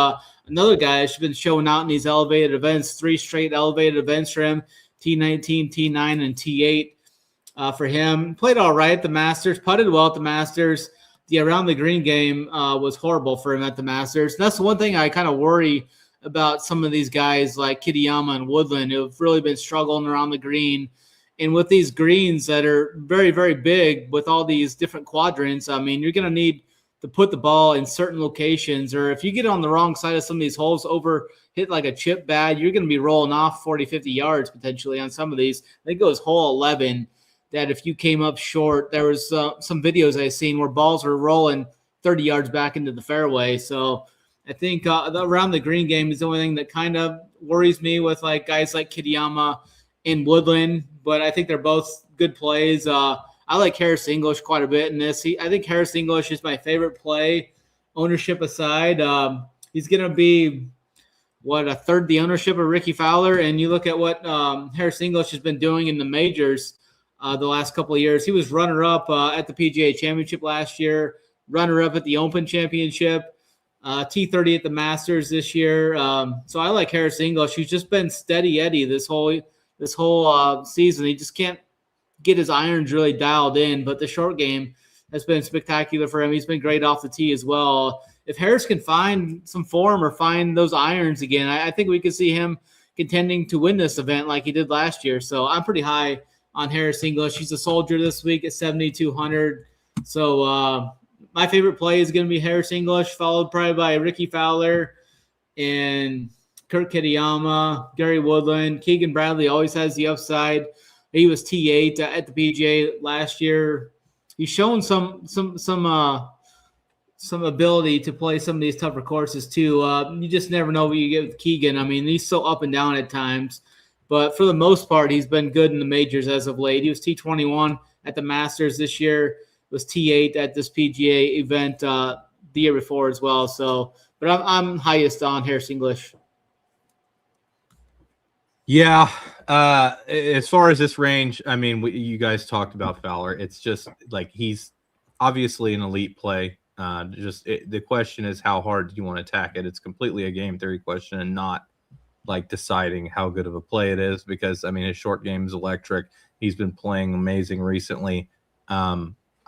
Another guy has been showing out in these elevated events, 3 straight elevated events for him, T19, T9, and T8 for him. Played all right at the Masters, putted well at the Masters. The around the green game was horrible for him at the Masters. And that's the one thing I kind of worry about some of these guys like Kitayama and Woodland who have really been struggling around the green. And with these greens that are very, very big with all these different quadrants, I mean, you're going to need to put the ball in certain locations. Or if you get on the wrong side of some of these holes, hit like a chip bad, you're going to be rolling off 40, 50 yards potentially on some of these. I think it was hole 11 that if you came up short, there was some videos I've seen where balls were rolling 30 yards back into the fairway. So I think around the green game is the only thing that kind of worries me with like guys like Kitayama and Woodland, but I think they're both good plays. I like Harris English quite a bit in this. I think Harris English is my favorite play, ownership aside. He's going to be, a third the ownership of Ricky Fowler, and you look at what Harris English has been doing in the majors the last couple of years. He was runner-up at the PGA Championship last year, runner-up at the Open Championship, T30 at the Masters this year. So I like Harris English. He's just been steady Eddie this whole season. He just can't get his irons really dialed in, but the short game has been spectacular for him. He's been great off the tee as well. If Harris can find some form or find those irons again, I think we could see him contending to win this event like he did last year. So I'm pretty high on Harris English. He's a soldier this week at 7,200. So my favorite play is going to be Harris English, followed probably by Ricky Fowler and Kurt Kitayama, Gary Woodland. Keegan Bradley always has the upside. He was T8 at the PGA last year. He's shown some ability to play some of these tougher courses too. You just never know what you get with Keegan. I mean, he's so up and down at times, but for the most part, he's been good in the majors as of late. He was T21 at the Masters this year. Was T8 at this PGA event the year before as well. So, but I'm highest on Harris English. Yeah. As far as this range, I mean, you guys talked about Fowler. It's just like he's obviously an elite play. The question is how hard do you want to attack it? It's completely a game theory question and not like deciding how good of a play it is because, I mean, his short game is electric. He's been playing amazing recently.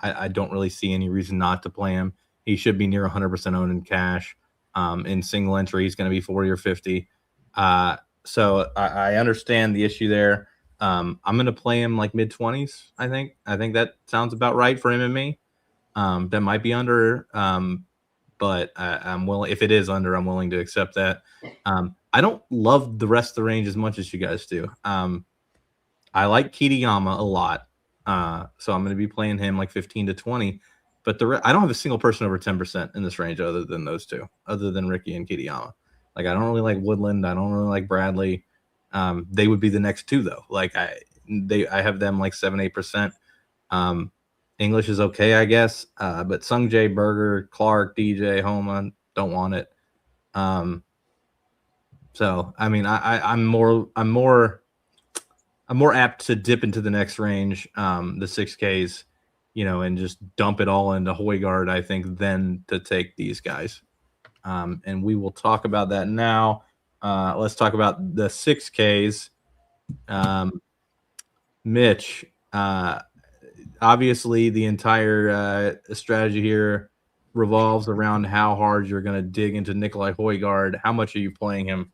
I don't really see any reason not to play him. He should be near 100% owned in cash. In single entry, he's going to be 40 or 50. So I understand the issue there. I'm going to play him like mid-20s, I think. I think that sounds about right for him and me. That might be under, but I'm willing. If it is under, I'm willing to accept that. I don't love the rest of the range as much as you guys do. I like Kitayama a lot. So I'm going to be playing him like 15 to 20. But I don't have a single person over 10% in this range other than those two, other than Ricky and Kitayama. Like, I don't really like Woodland. I don't really like Bradley. They would be the next two, though. Like, I have them like 7-8%. English is okay, I guess. But Sungjae, Berger, Clark, DJ, Homa, don't want it. So, I mean, I'm more apt to dip into the next range, the 6Ks, and just dump it all into Højgaard, I think, than to take these guys. And we will talk about that now. Let's talk about the 6Ks. Mitch, obviously the entire strategy here revolves around how hard you're going to dig into Nikolai Højgaard. How much are you playing him?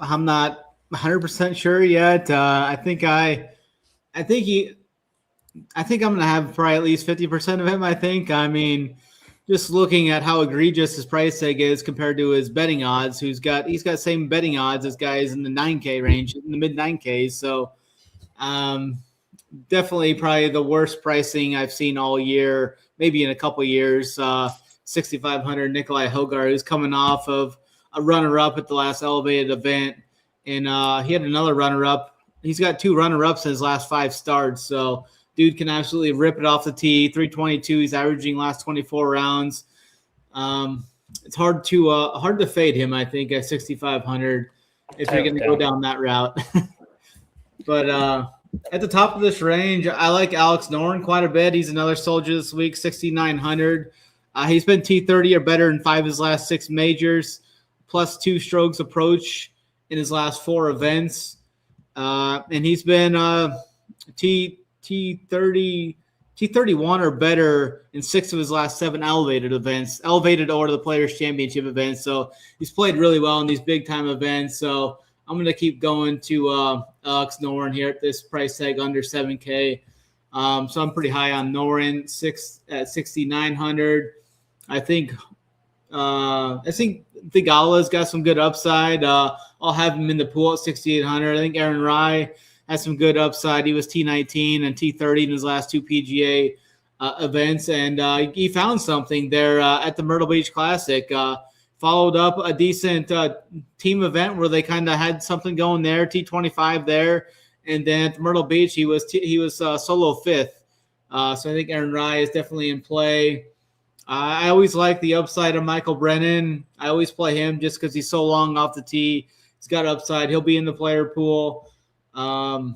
I'm not 100% sure yet. I think I'm going to have probably at least 50% of him. I mean, just looking at how egregious his price tag is compared to his betting odds, he's got same betting odds as guys in the 9K range, in the mid 9Ks. So, definitely probably the worst pricing I've seen all year, maybe in a couple years. 6,500 Nikolai Højgaard, who's coming off of a runner-up at the last elevated event, and he had another runner-up. He's got 2 runner-ups in his last 5 starts, so dude can absolutely rip it off the tee. 322, he's averaging last 24 rounds. It's hard to fade him, I think, at 6,500 if you're going to go down that route. But at the top of this range, I like Alex Noren quite a bit. He's another soldier this week, 6,900. He's been T30 or better in 5 of his last 6 majors, plus 2 strokes approach in his last 4 events. And he's been T31 or better in 6 of his last 7 elevated or the Players Championship events. So he's played really well in these big time events. So I'm going to keep going to Alex Noren here at this price tag under 7K. So I'm pretty high on Noren, at 6,900. I think Thigala's got some good upside. I'll have him in the pool at 6,800. I think Aaron Rai has some good upside. He was T19 and T30 in his last 2 PGA events, and he found something there at the Myrtle Beach Classic. Followed up a decent team event where they kind of had something going there, T25 there, and then at Myrtle Beach he was solo 5th. So I think Aaron Rai is definitely in play. I always like the upside of Michael Brennan. I always play him just because he's so long off the tee. He's got upside. He'll be in the player pool. And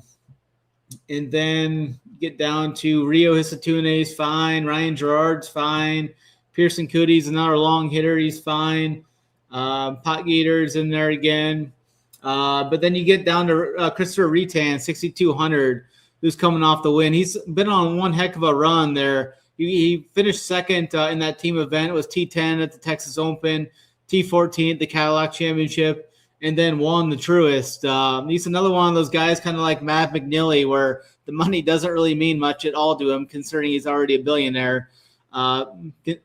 then get down to Rio Hisatune's fine. Ryan Gerard's fine. Pearson Cootie's another long hitter. He's fine. Potgieter's in there again. But then you get down to Christopher Retan, 6,200, who's coming off the win. He's been on one heck of a run there. He finished second in that team event. It was T10 at the Texas Open, T14 at the Cadillac Championship, and then won the Truist. He's another one of those guys kind of like Matt McNeely, where the money doesn't really mean much at all to him, considering he's already a billionaire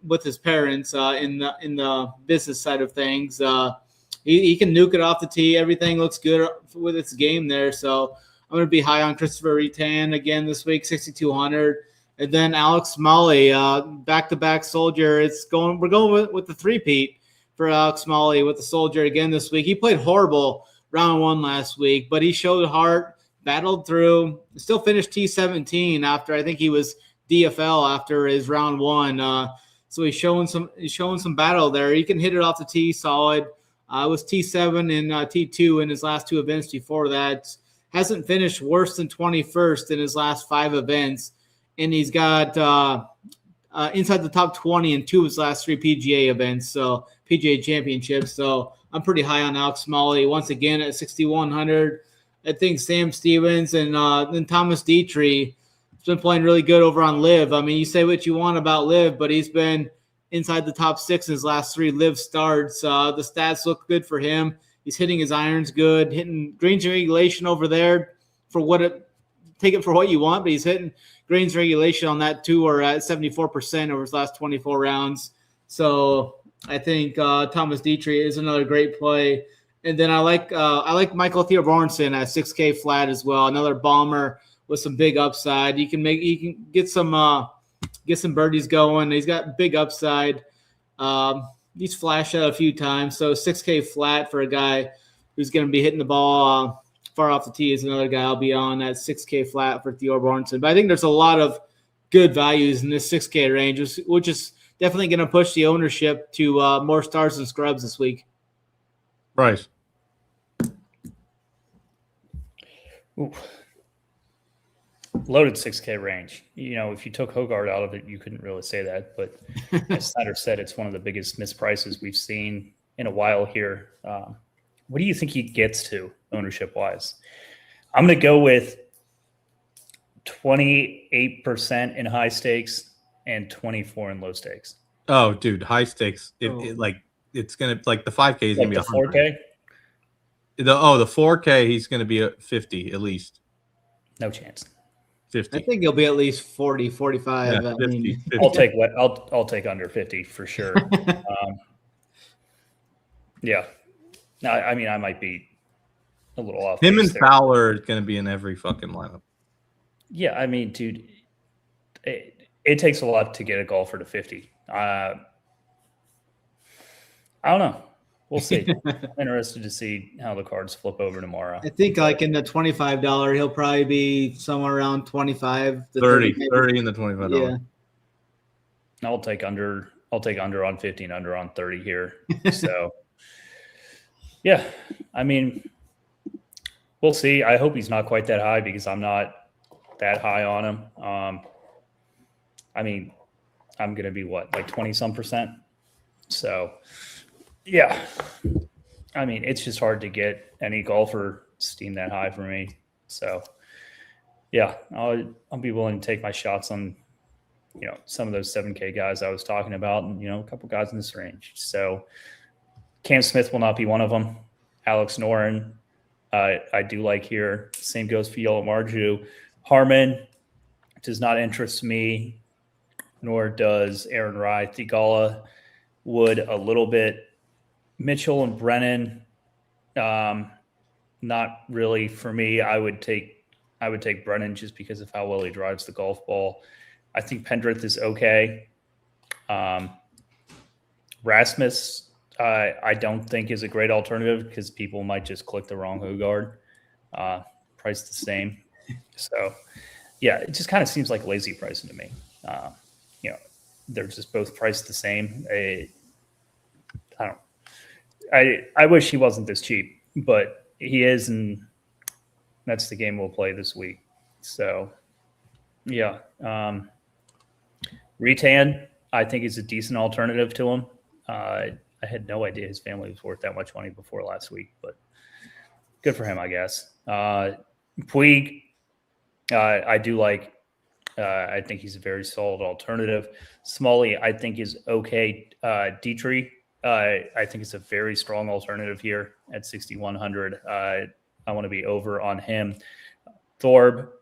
with his parents in the business side of things. He can nuke it off the tee. Everything looks good with its game there. So I'm going to be high on Christopher Retan again this week, 6,200. And then Alex Smalley, back-to-back soldier. We're going with the three-peat for Alex Smalley with the soldier again this week. He played horrible round 1 last week, but he showed heart, battled through, still finished T17 after I think he was DFL after his round 1. So he's showing some battle there. He can hit it off the tee solid. It was T7 and T2 in his last 2 events before that. Hasn't finished worse than 21st in his last 5 events. And he's got inside the top 20 in 2 of his last 3 PGA events, so PGA Championships. So I'm pretty high on Alex Smalley once again at 6,100. I think Sam Stevens and then Thomas Dietrich has been playing really good over on Live. I mean, you say what you want about Live, but he's been inside the top 6 in his last 3 Live starts. The stats look good for him. He's hitting his irons good, hitting greens regulation over there take it for what you want, but he's hitting greens regulation on that tour at 74% over his last 24 rounds. So I think Thomas Dietrich is another great play. And then I like Michael Theobornson at 6K flat as well. Another bomber with some big upside. He can get some birdies going. He's got big upside. He's flashed out a few times. So 6K flat for a guy who's going to be hitting the ball far off the tee is another guy I'll be on at 6K flat for Theobornson. But I think there's a lot of good values in this 6K range, which is definitely going to push the ownership to more stars and scrubs this week. Price. Ooh. Loaded 6K range. You know, if you took Højgaard out of it, you couldn't really say that. But as Snyder said, it's one of the biggest misprices we've seen in a while here. What do you think he gets to ownership-wise? I'm going to go with 28% in high stakes and 24 in low stakes. Oh, dude, high stakes. It's gonna like the 5K is Like gonna be the 4K? The 4K he's gonna be at 50 at least. No chance. 50. I think he'll be at least 40, 45. Yeah, I 50, mean, 50. I'll take under 50 for sure. Yeah. I mean, I might be a little off. Him base and there. Fowler are gonna be in every fucking lineup. Yeah, I mean, dude, it takes a lot to get a golfer to 50. I don't know. We'll see. I'm interested to see how the cards flip over tomorrow. I think like in the $25, he'll probably be somewhere around 25 to 30 maybe. in the $25. Yeah. I'll take under on 50 and under on 30 here. So, yeah, I mean, we'll see. I hope he's not quite that high because I'm not that high on him. I mean, I'm going to be like 20-some%. So, yeah. I mean, it's just hard to get any golfer steam that high for me. So, yeah, I'll be willing to take my shots on, some of those 7K guys I was talking about and, a couple guys in this range. So, Cam Smith will not be one of them. Alex Noren, I do like here. Same goes for Yellow Marju. Harmon does not interest me, nor does Aaron Rai. Thigala would a little bit. Mitchell and Brennan, not really for me. I would take Brennan just because of how well he drives the golf ball. I think Pendrith is okay. Rasmus, I don't think is a great alternative because people might just click the wrong Hogard. Price the same. So, yeah, it just kind of seems like lazy pricing to me. They're just both priced the same. I wish he wasn't this cheap, but he is, and that's the game we'll play this week. So, yeah. Retan, I think, is a decent alternative to him. I had no idea his family was worth that much money before last week, but good for him, I guess. Puig, I do like. I think he's a very solid alternative. Smalley, I think, is okay. Dietrich, I think it's a very strong alternative here at 6,100. I want to be over on him. Thorpe,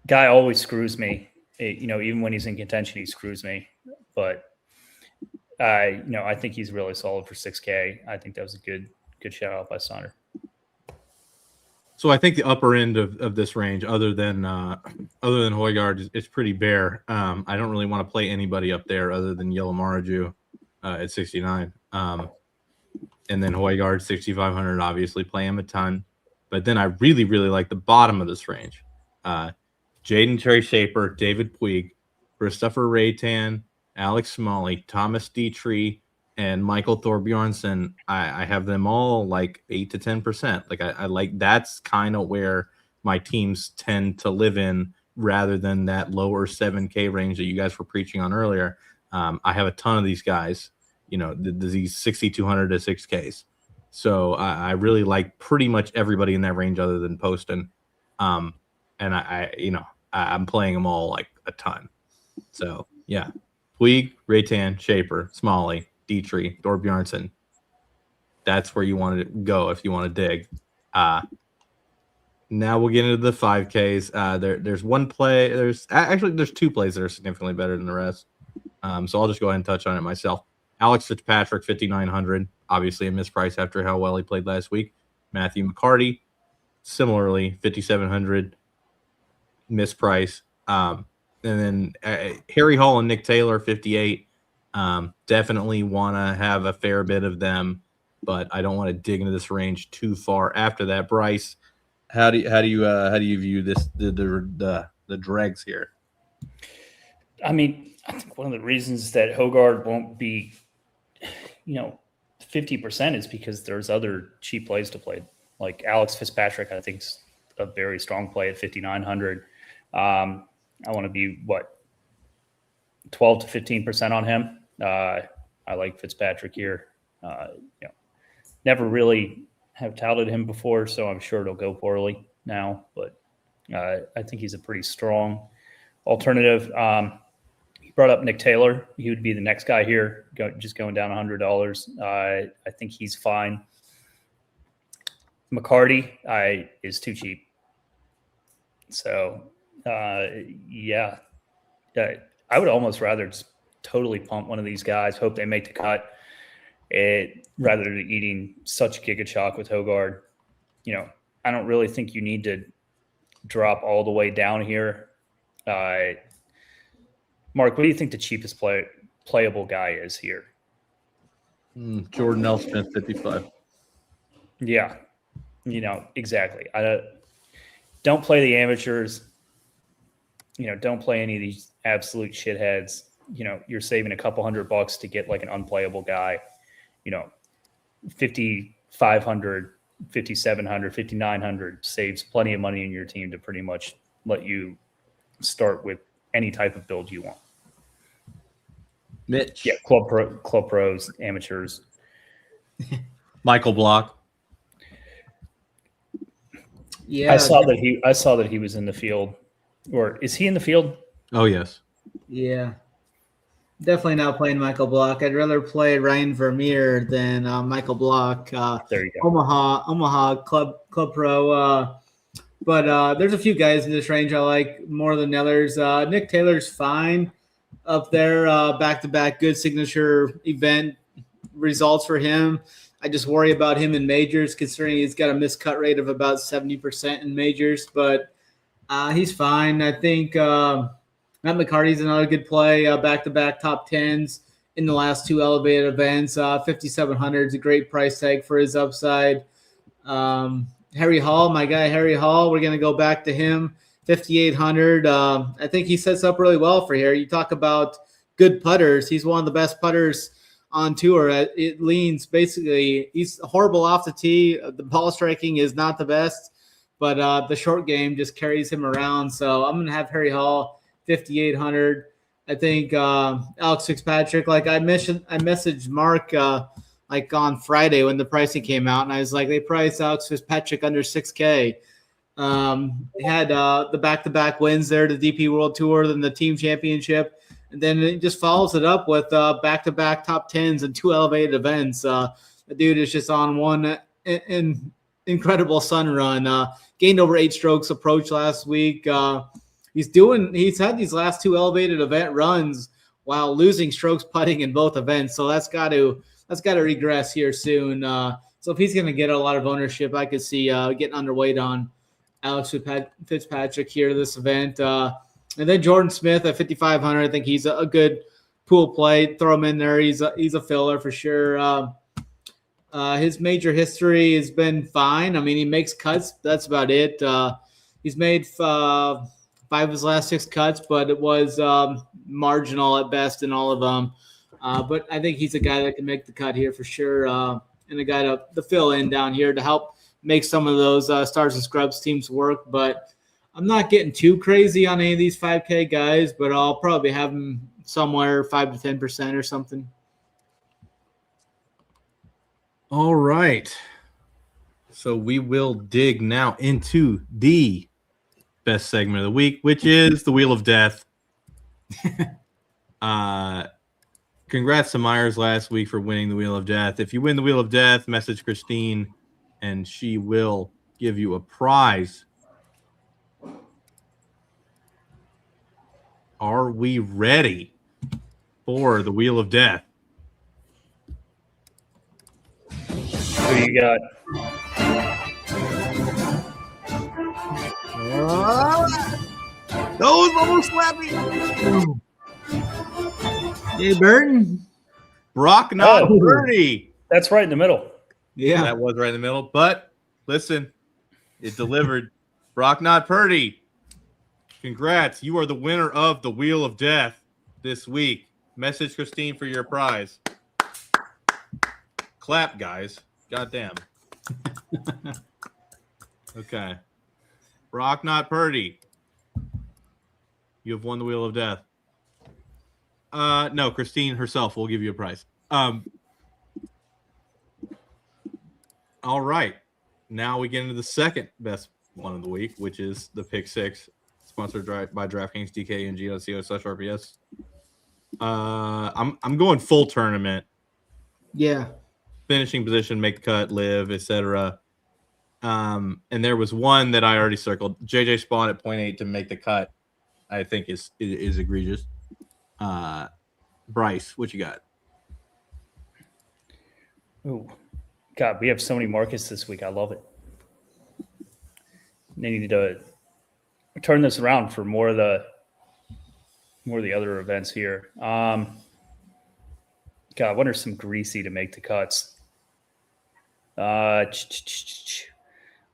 guy always screws me. Even when he's in contention, he screws me. But I think he's really solid for 6K. I think that was a good shout out by Sonner. So I think the upper end of this range, other than Højgaard, is pretty bare. I don't really want to play anybody up there other than Yellow Marju at 69. And then Højgaard 6,500. Obviously, play him a ton. But then I really, really like the bottom of this range. Jaden Cherry Shaper, David Puig, Christopher Raytan, Alex Smalley, Thomas Dietrich, and Michael Thorbjornsen. I have them all like 8 to 10%. Like I like that's kind of where my teams tend to live in, rather than that lower 7K range that you guys were preaching on earlier. I have a ton of these guys, these 6,200 to 6Ks. So I really like pretty much everybody in that range other than Poston. And I'm playing them all like a ton. So yeah, Puig, Raytan, Shaper, Smalley, Dietrich, Thorbjornsen. That's where you want to go if you want to dig. Now we'll get into the 5Ks. There's one play. There's two plays that are significantly better than the rest. So I'll just go ahead and touch on it myself. Alex Fitzpatrick, 5,900. Obviously a misprice after how well he played last week. Matthew McCarty, similarly, 5,700. Misprice. And then Harry Hall and Nick Taylor, 58. Definitely want to have a fair bit of them, but I don't want to dig into this range too far after that. Bryce, how do you view this the dregs here? I mean, I think one of the reasons that Højgaard won't be, 50% is because there's other cheap plays to play. Like Alex Fitzpatrick, I think is a very strong play at 5,900. I want to be 12 to 15% on him. I like Fitzpatrick here. Never really have touted him before, so I'm sure it'll go poorly now. But I think he's a pretty strong alternative. He brought up Nick Taylor. He would be the next guy here, just going down $100. I think he's fine. McCarty is too cheap. So, yeah. I would almost rather just totally pump one of these guys, hope they make the cut, rather than eating such giga chalk with Hogard. You know, I don't really think you need to drop all the way down here. Mark, what do you think the cheapest playable guy is here? Jordan L. Smith, 55. Yeah, you know, exactly. Don't play the amateurs. You know, don't play any of these absolute shitheads. You know, you're saving a couple $100 to get like an unplayable guy. You know, 5,500, 5,700, 5,900 saves plenty of money in your team to pretty much let you start with any type of build you want. Mitch. Yeah, club pros, amateurs. Michael Block. Yeah, I saw that he was in the field. Or is he in the field? Oh, yes. Yeah, definitely not playing Michael Block. I'd rather play Ryan Vermeer than Michael Block. There you go. Omaha Club Pro. But there's a few guys in this range I like more than others. Nick Taylor's fine up there. Back-to-back good signature event results for him. I just worry about him in majors, considering he's got a miscut rate of about 70% in majors. But he's fine. I think Matt McCarty's another good play. Back-to-back top 10s in the last two elevated events. 5,700 is a great price tag for his upside. Harry Hall, my guy Harry Hall, we're going to go back to him. 5,800. I think he sets up really well for here. You talk about good putters. He's one of the best putters on tour. It leans basically, he's horrible off the tee. The ball striking is not the best, but the short game just carries him around. So I'm going to have Harry Hall, 5,800. I think Alex Fitzpatrick, like I messaged Mark like on Friday when the pricing came out, and I was like, they priced Alex Fitzpatrick under 6K. He had the back-to-back wins there, the DP World Tour, then the team championship. And then it just follows it up with back-to-back top 10s and two elevated events. The dude is just on one incredible sun run. Gained over 8 strokes approach last week. He's had these last two elevated event runs while losing strokes putting in both events. So that's got to regress here soon. So if he's going to get a lot of ownership, I could see getting underweight on Alex Fitzpatrick here this event. And then Jordan Smith at 5,500. I think he's a good pool play. Throw him in there. He's a filler for sure. His major history has been fine. I mean, he makes cuts. That's about it. He's made 5 of his last 6 cuts, but it was marginal at best in all of them. But I think he's a guy that can make the cut here for sure, and a guy to fill in down here to help make some of those Stars and Scrubs teams work. But I'm not getting too crazy on any of these 5K guys, but I'll probably have them somewhere 5 to 10% or something. All right. So we will dig now into the best segment of the week, which is the Wheel of Death. Congrats to Myers last week for winning the Wheel of Death. If you win the Wheel of Death, message Christine, and she will give you a prize. Are we ready for the Wheel of Death? Who you got? That was almost slappy. Hey, Burton. Brock not Birdie. That's right in the middle. Yeah. That was right in the middle. But listen, it delivered. Brock not Purdy. Congrats. You are the winner of the Wheel of Death this week. Message Christine for your prize. Clap, guys. Goddamn. Okay. Brock not Purdy. You have won the Wheel of Death. No, Christine herself will give you a prize. All right. Now we get into the second best one of the week, which is the Pick Six, sponsored by DraftKings, DKNG.co/RPS. I'm going full tournament. Yeah. Finishing position, make the cut, live, etc. And there was one that I already circled. JJ Spawn at 0.8 to make the cut. I think is egregious. Bryce, what you got? Oh, God, we have so many markets this week. I love it. They need to turn this around for more of the other events here. God, what are some greasy to make the cuts? I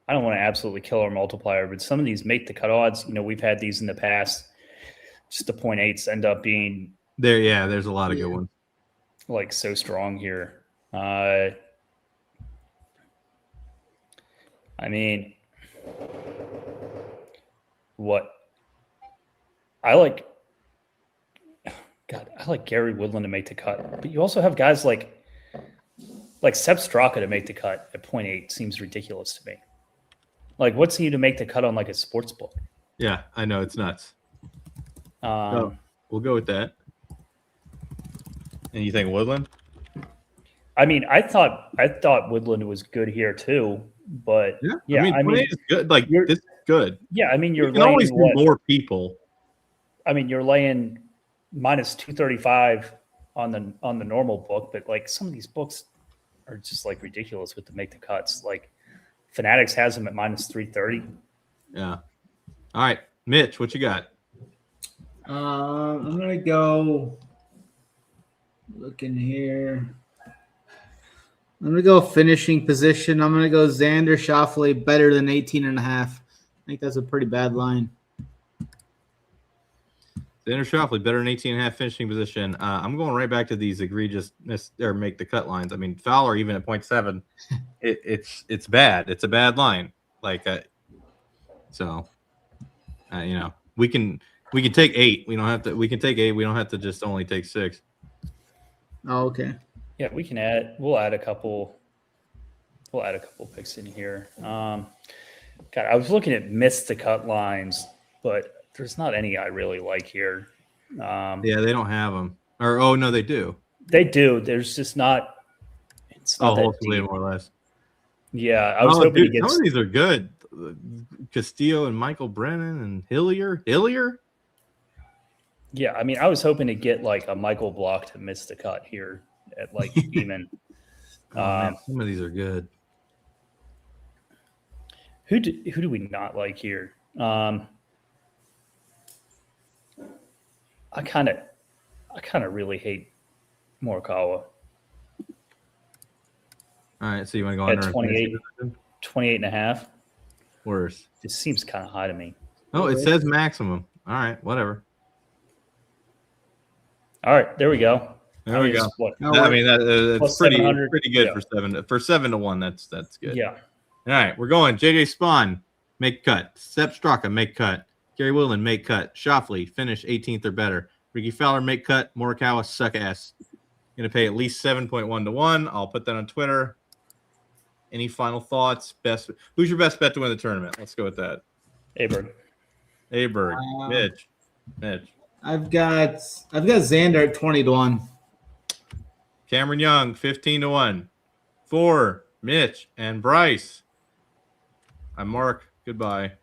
don't want to absolutely kill our multiplier, but some of these make the cut odds. We've had these in the past. Just the 0.8s end up being there. Yeah, there's a lot of good ones. Like so strong here. I mean, what I like Gary Woodland to make the cut, but you also have guys like Sepp Straka to make the cut at 0.8 seems ridiculous to me. Like, what's he to make the cut on like a sports book? Yeah, I know, it's nuts. So we'll go with that. And you think Woodland? I mean, I thought Woodland was good here too, but yeah, I mean it's good. Like, this is good. Yeah, I mean, you can always do more people. I mean, you're laying minus 235 on the normal book, but like some of these books are just like ridiculous with the make the cuts. Like Fanatics has them at minus 330. Yeah. All right, Mitch, what you got? I'm gonna go. Looking here. I'm going to go finishing position. I'm going to go Xander Schauffele better than 18.5. I think that's a pretty bad line. Xander Schauffele better than 18.5 finishing position. I'm going right back to these egregious or make the cut lines. I mean, Fowler even at 0.7, it's bad. It's a bad line. Like, we can take 8. We don't have to. We can take 8. We don't have to just only take 6. Oh, okay. Yeah, we can add. We'll add a couple picks in here. God, I was looking at miss the cut lines, but there's not any I really like here. Yeah, they don't have them. Or no, they do. They do. There's just not. It's not hopefully more or less. Yeah, I was hoping to get. Some of these are good. Castillo and Michael Brennan and Hillier. Yeah, I mean, I was hoping to get like a Michael Block to miss the cut here at like even. Man, some of these are good. Who do we not like here? I kind of really hate Morikawa. All right, so you want to go at under 28.5? Worse. It seems kind of high to me. Oh, it says maximum. All right, whatever. All right, there we go. There we go. That's pretty good for 7 to 1. That's good. Yeah. All right, we're going. JJ Spawn, make cut. Sepp Straka, make cut. Gary Woodland, make cut. Schauffele, finish 18th or better. Ricky Fowler, make cut. Morikawa, suck ass. Going to pay at least 7.1 to 1. I'll put that on Twitter. Any final thoughts? Who's your best bet to win the tournament? Let's go with that. Aberg. Mitch. I've got Xander at 20 to 1. Cameron Young, 15 to 1. For Mitch and Bryce. I'm Mark. Goodbye.